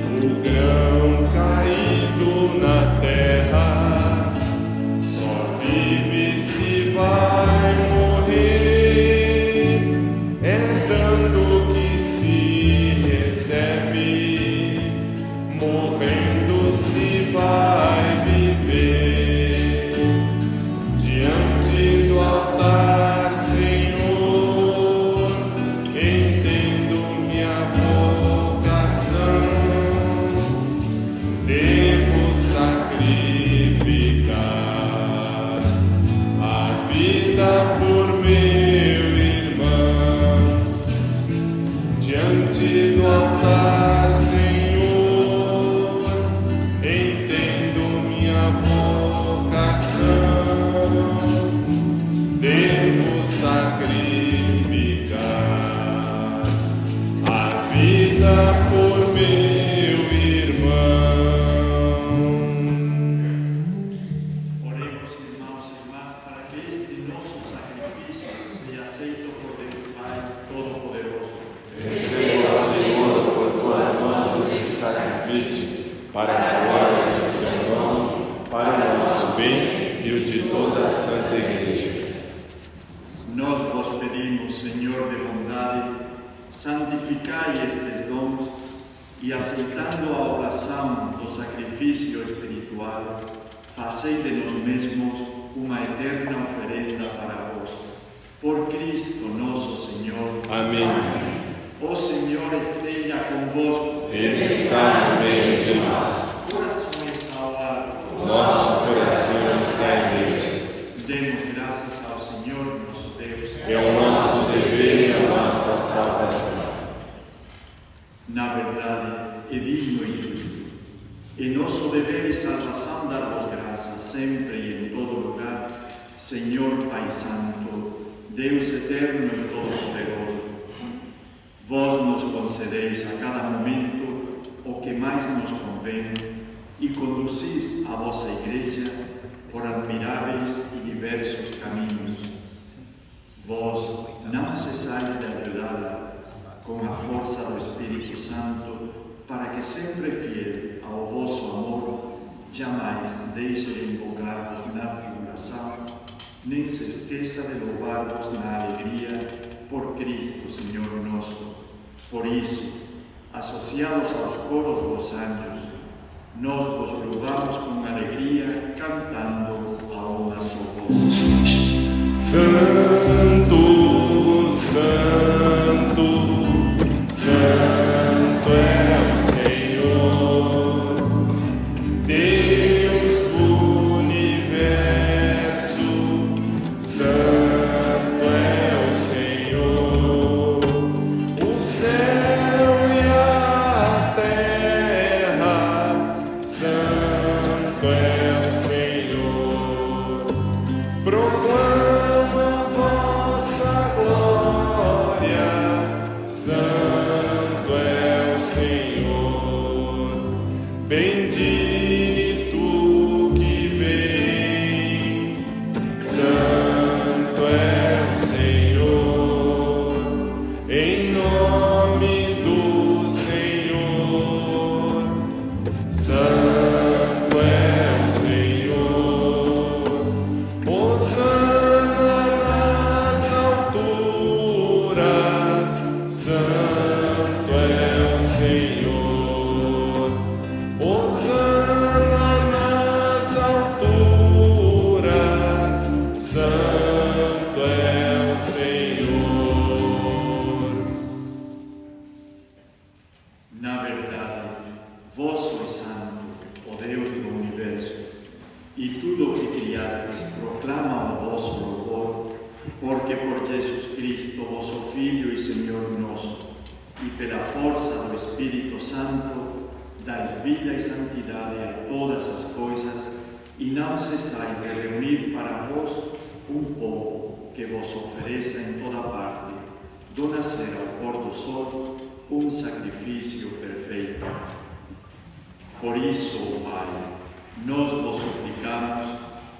Speaker 1: O grão caído na terra só vive se vai morrer. É dando que se recebe, morrendo se vai viver. Diante do altar, Senhor, em por meu irmão.
Speaker 3: Oremos, irmãos e irmãs, para que este nosso sacrifício seja aceito por Deus Pai Todo-Poderoso.
Speaker 1: Receba, Senhor, por tuas mãos este sacrifício, para a glória de seu nome, para o nosso bem e o de toda a Santa Igreja.
Speaker 3: Nós vos pedimos, Senhor de bondade, santificai estes dons e, aceitando a oração do sacrifício espiritual, fazei de nós mesmos uma eterna oferenda para vós. Por Cristo nosso Senhor.
Speaker 1: Amém.
Speaker 3: O Senhor esteja convosco.
Speaker 1: Ele está no meio de nós.
Speaker 3: Corações ao ar.
Speaker 1: Nosso coração está em Deus.
Speaker 3: Demos graças ao Senhor nosso Deus.
Speaker 1: É o nosso dever e a nossa salvação.
Speaker 3: Na verdade, é digno e justo. É nosso dever e salvação dar-vos graças, sempre e em todo lugar, Senhor Pai Santo, Deus eterno e todo-poderoso. Vós nos concedeis a cada momento o que mais nos convém e conduzis a vossa Igreja por admiráveis e diversos caminhos. Vós não cessais de ajudá-la com a força do Espírito Santo, para que, sempre fiel ao vosso amor, jamais deixe de invocar-vos na tribulação, nem se esqueça de louvar-vos na alegria por Cristo, Senhor nosso. Por isso, associados aos coros dos anjos, nós vos louvamos com alegria, cantando a uma só voz.
Speaker 1: Santo, Santo, Santo é o Senhor, Deus do universo. Santo é o Senhor, o céu e a terra. Santo é o Senhor, proclama vossa glória. Santo é o Senhor, bendito que vem. Santo é o Senhor, em nome do Senhor. Santo é o Senhor, hosana nas alturas. Santo é o Senhor, hosana nas alturas. Santo é o Senhor.
Speaker 3: Na verdade, vós sois santo, ó Deus do universo, e tudo o que criastes proclama o vosso louvor, porque por Jesus Cristo, vosso Filho e Senhor nosso, e pela força do Espírito Santo, dais vida e santidade a todas as coisas, e não cessais de reunir para vós um povo que vos ofereça em toda parte, do nascer ao pôr do sol, um sacrifício perfeito. Por isso, ó Pai, nós vos suplicamos,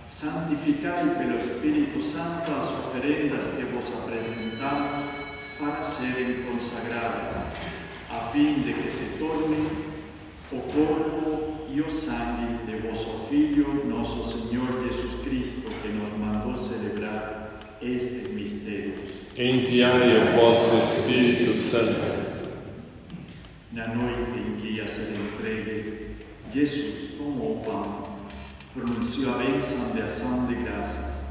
Speaker 3: santificai pelo Espírito Santo as oferendas que vos apresentamos para serem consagradas, a fim de que se tornem o corpo e o sangue de vosso Filho, nosso Senhor Jesus Cristo, que nos mandou celebrar estes mistérios.
Speaker 1: Enviai o vosso Espírito Santo.
Speaker 3: Na noite em que ia ser entregue, Jesus tomou o pão, pronunciou a bênção de ação de graças,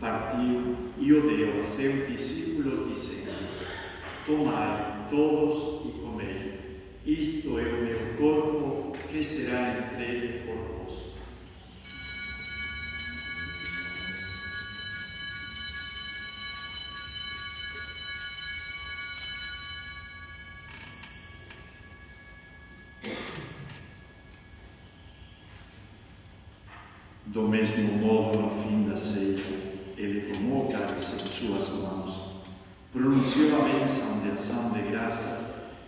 Speaker 3: partiu e o deu a seus discípulos, dizendo: Tomai todos e comei, isto é o meu corpo que será entregue por vós. Do mesmo modo, no fim da ceia, ele tomou o cálice em suas mãos, pronunciou a bênção de ação de graças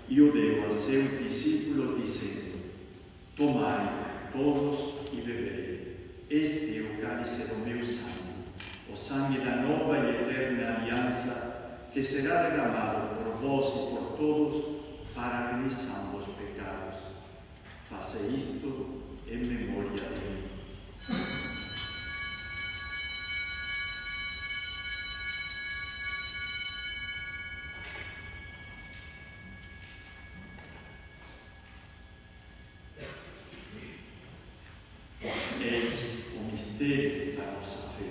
Speaker 3: e o deu a seus discípulos, dizendo: Tomai todos e bebei. Este é o cálice do meu sangue, o sangue da nova e eterna aliança, que será derramado por vós e por todos para a remissão dos pecados. Faça isto em memória de mim. Eis o mistério da nossa fé.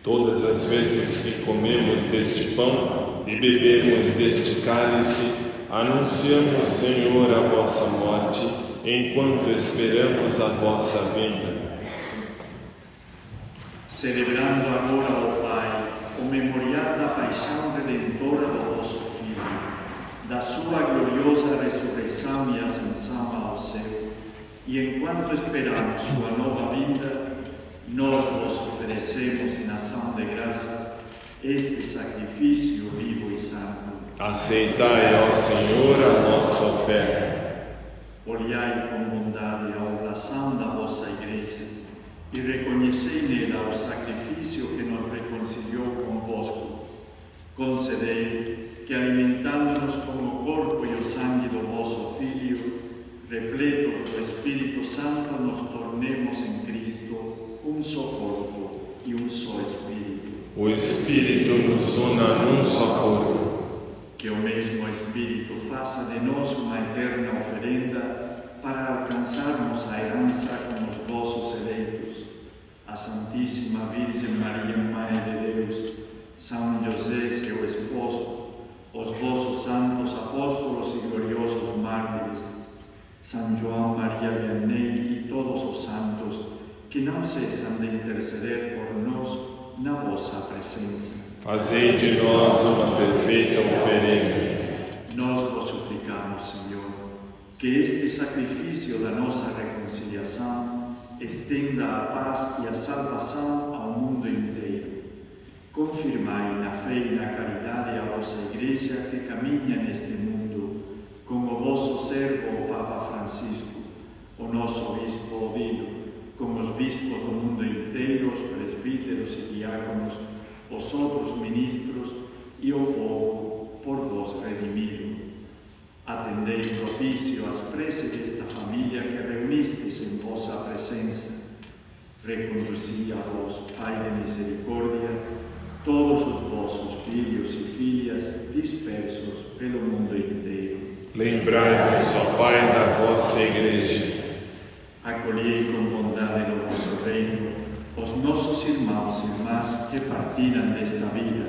Speaker 1: Todas as vezes que comemos deste pão e bebemos deste cálice, anunciamos, Senhor, a vossa morte, enquanto esperamos a vossa vinda.
Speaker 3: Celebrando agora, ó Pai, o memorial da paixão redentora do vosso Filho, da sua gloriosa ressurreição e ascensão ao céu, e enquanto esperamos sua nova vinda, nós vos oferecemos em ação de graças este sacrifício vivo e santo.
Speaker 1: Aceitai, ó Senhor, a nossa oferta.
Speaker 3: Olhai com bondade a oblação da vossa Igreja e reconhecei nela o sacrifício que nos reconciliou convosco. Concedei que, alimentando-nos com o corpo e o sangue do vosso Filho, repletos do Espírito Santo, nos tornemos em Cristo um só corpo e um só Espírito.
Speaker 1: O Espírito nos una num só corpo.
Speaker 3: Que o mesmo Espírito faça de nós uma eterna oferenda para alcançarmos a herança com os vossos eleitos, a Santíssima Virgem Maria, Mãe de Deus, São José, seu esposo, os vossos santos apóstolos e gloriosos mártires, São João Maria Vianney e todos os santos que não cessam de interceder por nós na vossa presença.
Speaker 1: Fazei de nós uma perfeita oferenda.
Speaker 3: Nós vos suplicamos, Senhor, que este sacrifício da nossa reconciliação estenda a paz e a salvação ao mundo inteiro. Confirmai na fé e na caridade a vossa Igreja que caminha neste mundo, com o vosso servo, o Papa Francisco, o nosso Bispo Odilo, com os bispos do mundo inteiro, os presbíteros e diáconos, os outros ministros e o povo por vós redimido. Atendei propício às preces desta família que reunistes em vossa presença. Reconduzi a vós, Pai de misericórdia, todos os vossos filhos e filhas dispersos pelo mundo inteiro.
Speaker 1: Lembrai-vos, ó Pai, da vossa Igreja.
Speaker 3: Acolhei com bondade no vosso reino os nossos irmãos e irmãs que partiram desta vida.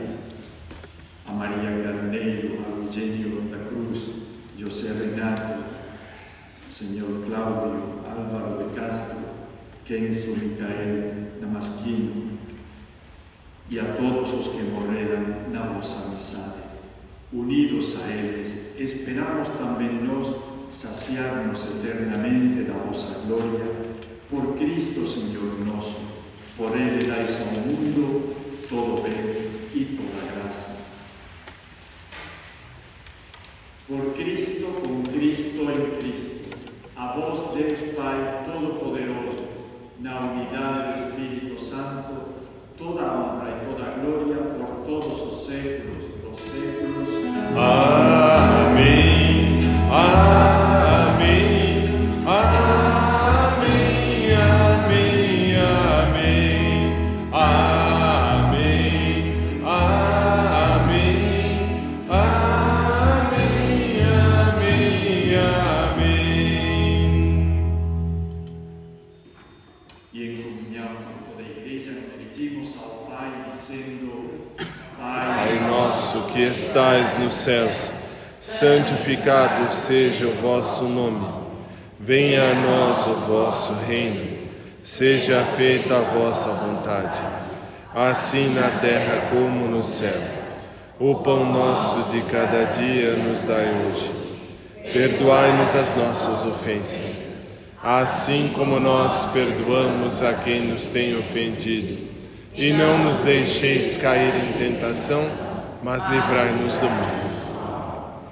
Speaker 3: A Maria Carneiro, a Eugênio da Cruz, José Renato, Senhor Cláudio, Álvaro de Castro, Kenzo Micael Damasquino e a todos os que morreram na vossa amizade. Unidos a eles, esperamos também nós saciar-nos eternamente da vossa glória, por Cristo Senhor nosso. Por Ele dais ao mundo todo bem e toda graça. Por Cristo, com Cristo, em Cristo, a vós, Deus Pai Todo-Poderoso, na unidade do Espírito Santo, toda a honra e toda a glória por todos os séculos dos séculos.
Speaker 1: Amém. Amém. Que estais nos céus, santificado seja o vosso nome. Venha a nós o vosso reino. Seja feita a vossa vontade, assim na terra como no céu. O pão nosso de cada dia nos dai hoje. Perdoai-nos as nossas ofensas, assim como nós perdoamos a quem nos tem ofendido. E não nos deixeis cair em tentação, mas livrai-nos do mal.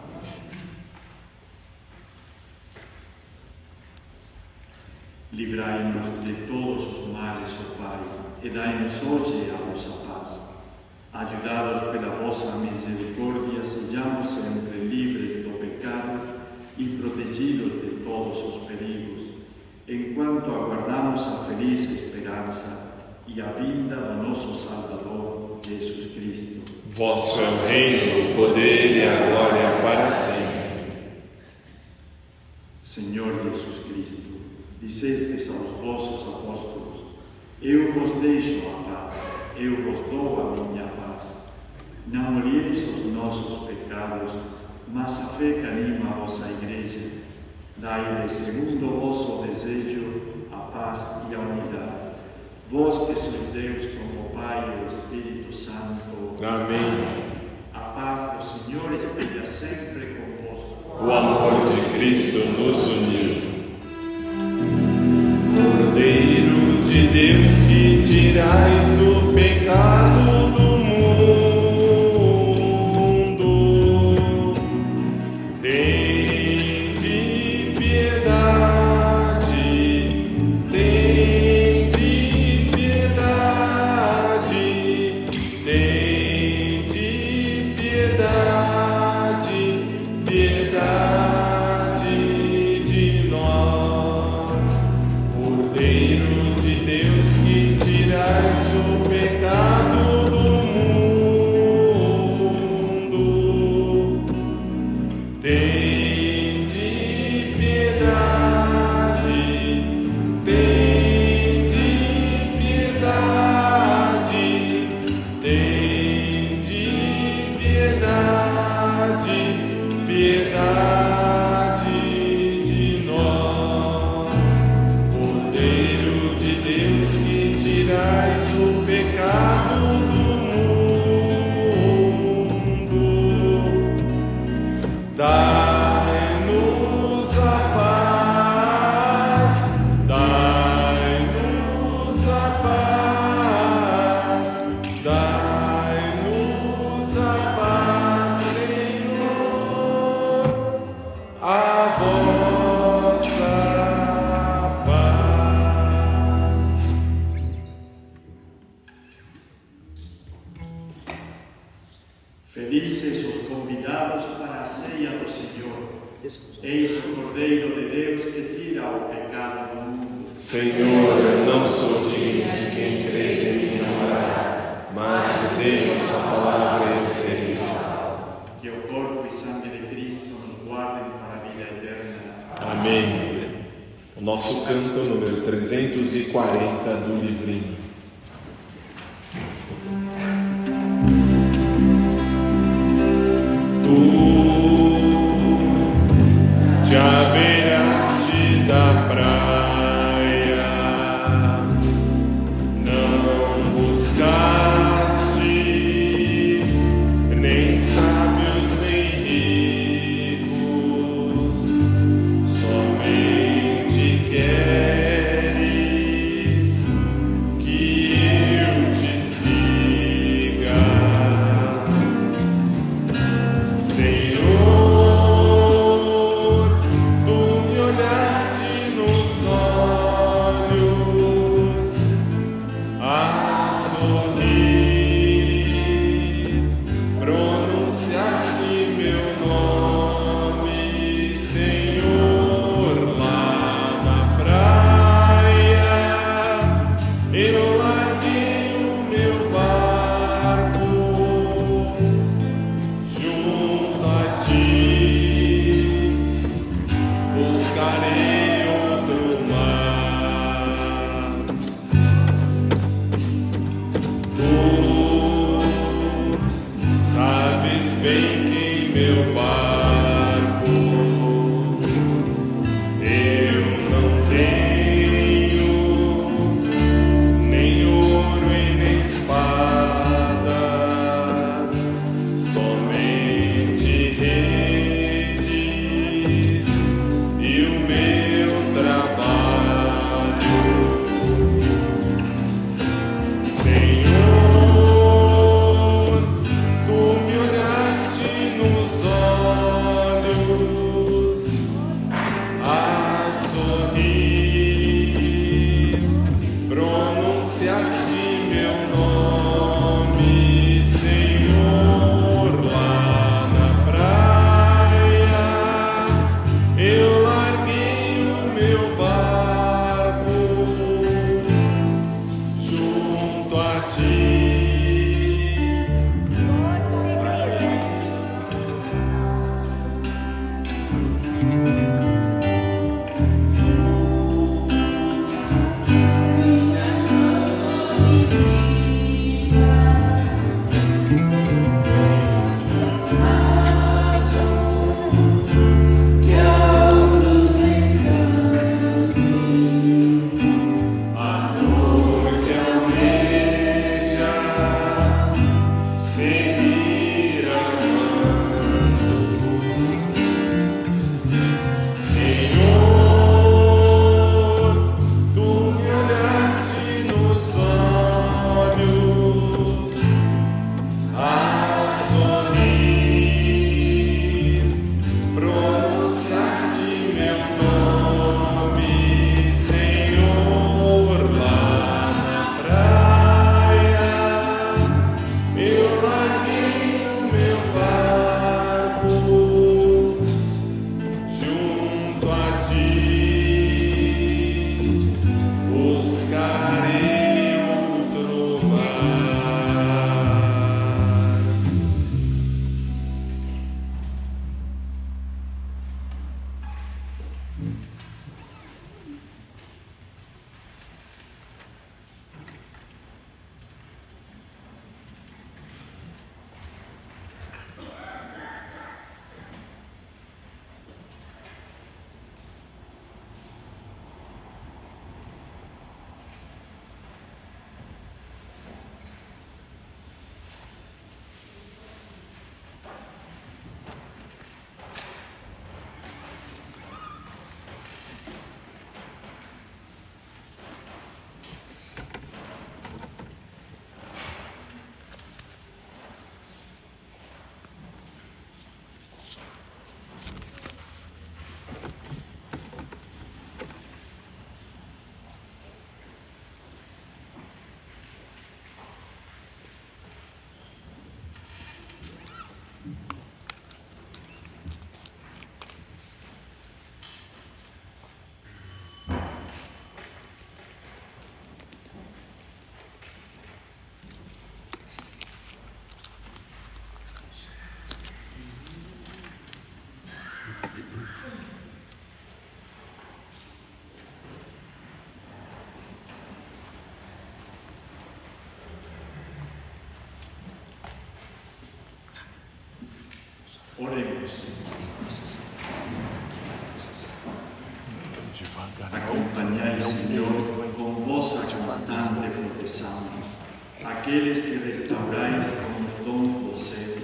Speaker 3: e dai-nos hoje a vossa paz. Ajudados pela vossa misericórdia, sejamos sempre livres do pecado e protegidos de todos os perigos, enquanto aguardamos a feliz esperança e a vinda do nosso Salvador, Jesus Cristo.
Speaker 1: Vosso é o reino, o poder e a glória para sempre.
Speaker 3: Senhor Jesus Cristo, dissestes aos vossos apóstolos: eu vos deixo a paz, eu vos dou a minha paz. Não olheis os nossos pecados, mas a fé que anima a vossa Igreja. Dai-lhe, segundo o vosso desejo, a paz e a unidade. Vós que sois Deus como o Pai e o Espírito Santo.
Speaker 1: Amém.
Speaker 3: A paz do Senhor esteja sempre convosco.
Speaker 1: O amor de Cristo nos uniu. Cordeiro de Deus, que tirais o pecado do mundo, tende piedade, tende piedade, tende piedade, piedade de nós. Cordeiro de Deus, que tirais o pecado do mundo, tende piedade, tende piedade, tende piedade, piedade de nós. Cordeiro de Deus, que tirais o pecado do mundo, dai-nos a paz, dai-nos a paz, dai-nos a paz, Senhor, a vossa paz.
Speaker 3: Felizes os convidados para a ceia do Senhor. Eis o Cordeiro de Deus que tira o pecado do mundo.
Speaker 1: Senhor, eu não sou digno de que entreis em minha morada, mas dizei a sua palavra e eu serei salvo.
Speaker 3: Que o corpo e sangue de Cristo nos guardem para a vida eterna.
Speaker 1: Amém. O nosso canto número 340 do livrinho. Tu te haverás-te da praia, não buscaste nem sábios nem ricos, somente queres que eu te siga. Senhor, tu me olhaste nos olhos a sorrir, pronunciaste meu nome, Senhor, lá na praia. Eu larguei o meu barco junto a ti, buscarei outro mar. Tu sabes bem que meu barco eu não tenho nem ouro e nem espada, somente redes e o meu trabalho. Senhor, tu me olhaste nos olhos
Speaker 3: Oremos. Acompanhai, Senhor, com vossa constante proteção aqueles que restaurais com os dons do céu,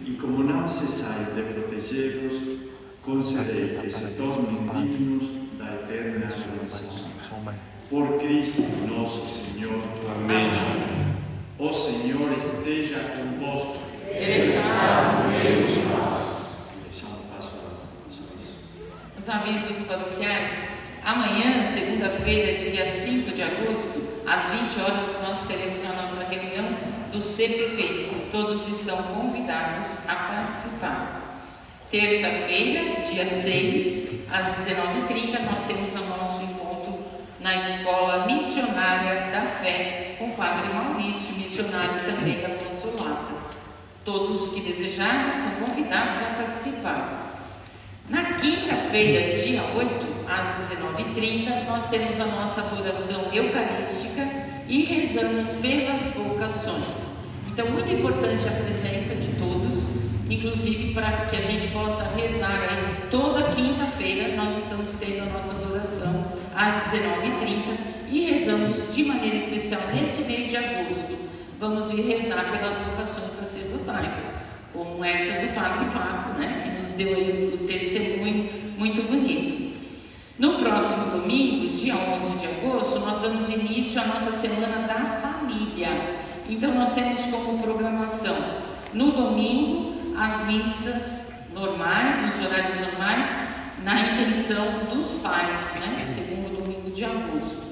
Speaker 3: e como não cessais de protegê-los, concedei que se tornem dignos da eterna redenção. Por Cristo nosso Senhor.
Speaker 1: Amém.
Speaker 3: O Senhor esteja convosco.
Speaker 1: Ele está no meio de nós.
Speaker 2: Os avisos paroquiais. Amanhã, segunda-feira, dia 5 de agosto, às 20 horas, nós teremos a nossa reunião do CPP. Todos estão convidados a participar. Terça-feira, dia 6, às 19h30, nós temos o nosso encontro na Escola Missionária da Fé, com o Padre Maurício, missionário também da Consolata. Todos que desejarem são convidados a participar. Na quinta-feira, dia 8, às 19h30, nós temos a nossa adoração eucarística e rezamos pelas vocações. Então, muito importante a presença de todos, inclusive para que a gente possa rezar aí. Toda quinta-feira nós estamos tendo a nossa adoração às 19h30 e rezamos de maneira especial nesse mês de agosto. Vamos vir rezar pelas vocações sacerdotais, como essa do Padre Paco, né, que nos deu aí o testemunho muito bonito. No próximo domingo, dia 11 de agosto, nós damos início à nossa Semana da Família. Então, nós temos como programação, no domingo, as missas normais, nos horários normais, na intenção dos pais, né, segundo domingo de agosto.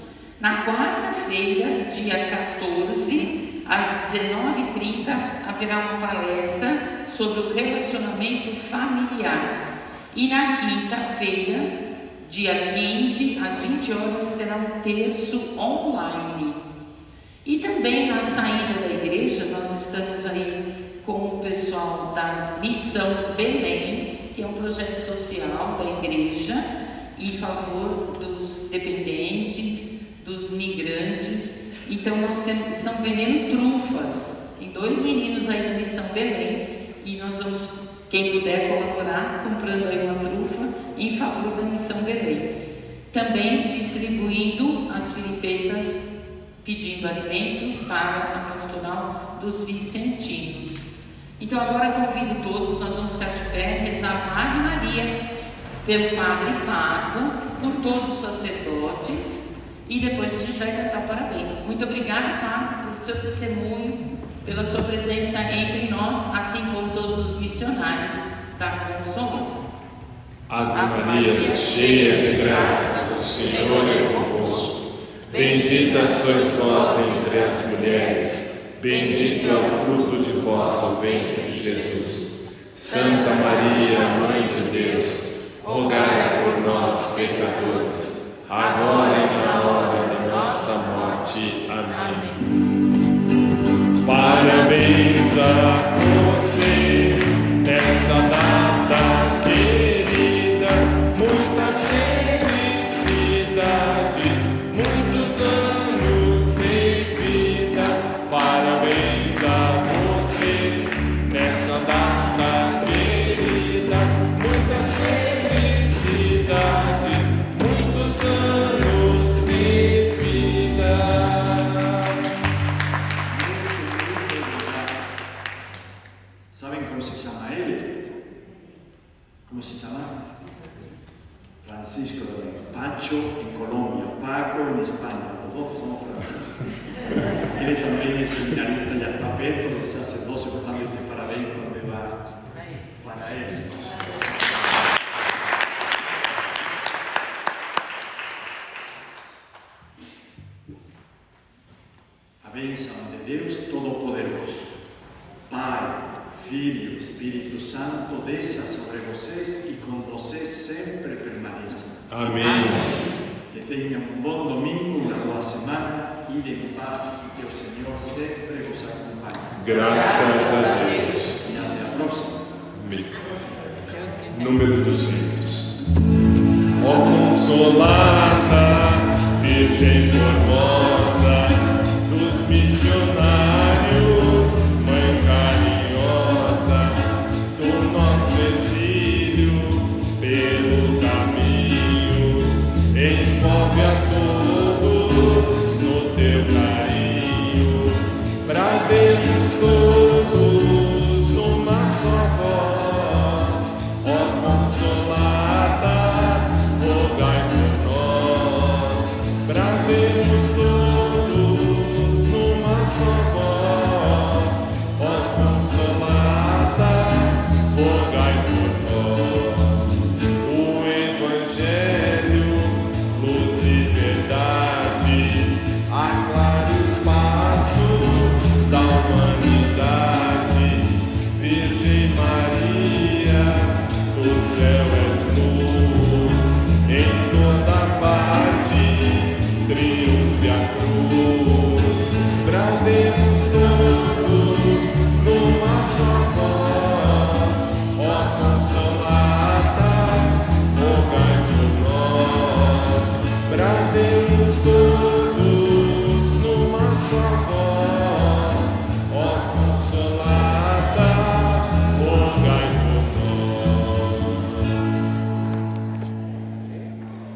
Speaker 2: Na quarta-feira, dia 14, às 19h30, haverá uma palestra sobre o relacionamento familiar. E na quinta-feira, dia 15, às 20 horas, terá um terço online. E também na saída da igreja, nós estamos aí com o pessoal da Missão Belém, que é um projeto social da igreja em favor dos dependentes, dos migrantes. Então nós estamos vendendo trufas. Tem 2 meninos aí da Missão Belém e nós vamos, quem puder colaborar, comprando aí uma trufa em favor da Missão Belém. Também distribuindo as filipetas, pedindo alimento para a pastoral dos vicentinos. Então agora convido todos, nós vamos ficar de pé, rezar uma Ave Maria pelo Padre Paco, por todos os sacerdotes, e depois a gente vai cantar parabéns. Muito obrigada, Padre, pelo seu testemunho, pela sua presença entre nós, assim como todos os missionários da Consolata.
Speaker 1: Ave Maria, cheia de graças, o Senhor é convosco. Bendita sois vós entre as mulheres, bendito é o fruto de vosso ventre, Jesus. Santa Maria, Mãe de Deus, rogai por nós, pecadores, agora e na hora da nossa morte. Amém. Parabéns a você, nessa data querida, muita
Speaker 3: ¿cómo se llama? Francisco también. Pacho en Colombia, Paco en España, los dos somos franceses. Él también es seminarista, ya está abierto de sacerdocio, portanto este parabéns também vai para ele. A bênção de Deus Todo-Poderoso, Pai, Filho, Espírito Santo, desça sobre vocês e com vocês sempre permaneça.
Speaker 1: Amém.
Speaker 3: Que tenham um bom domingo, uma boa semana, e em paz, e que o Senhor sempre vos acompanhe.
Speaker 1: Graças a Deus.
Speaker 3: E até a próxima.
Speaker 1: Amém. Número 200. Ó Consolada, Virgem formosa, dos missionários, Mãe carinhosa, do nosso exílio pelo caminho, envolve a todos no teu carinho, pra vermos todos numa só voz. Ó Consolada, rogai por nós, pra vermos todos numa só voz. Ó Consolada, rogai por nós. O Evangelho, luz e verdade, aclare os passos da humanidade. Virgem Maria, do céu és luz, em toda parte triunfe a cruz, pra vermos todos numa só voz. Ó Consolada,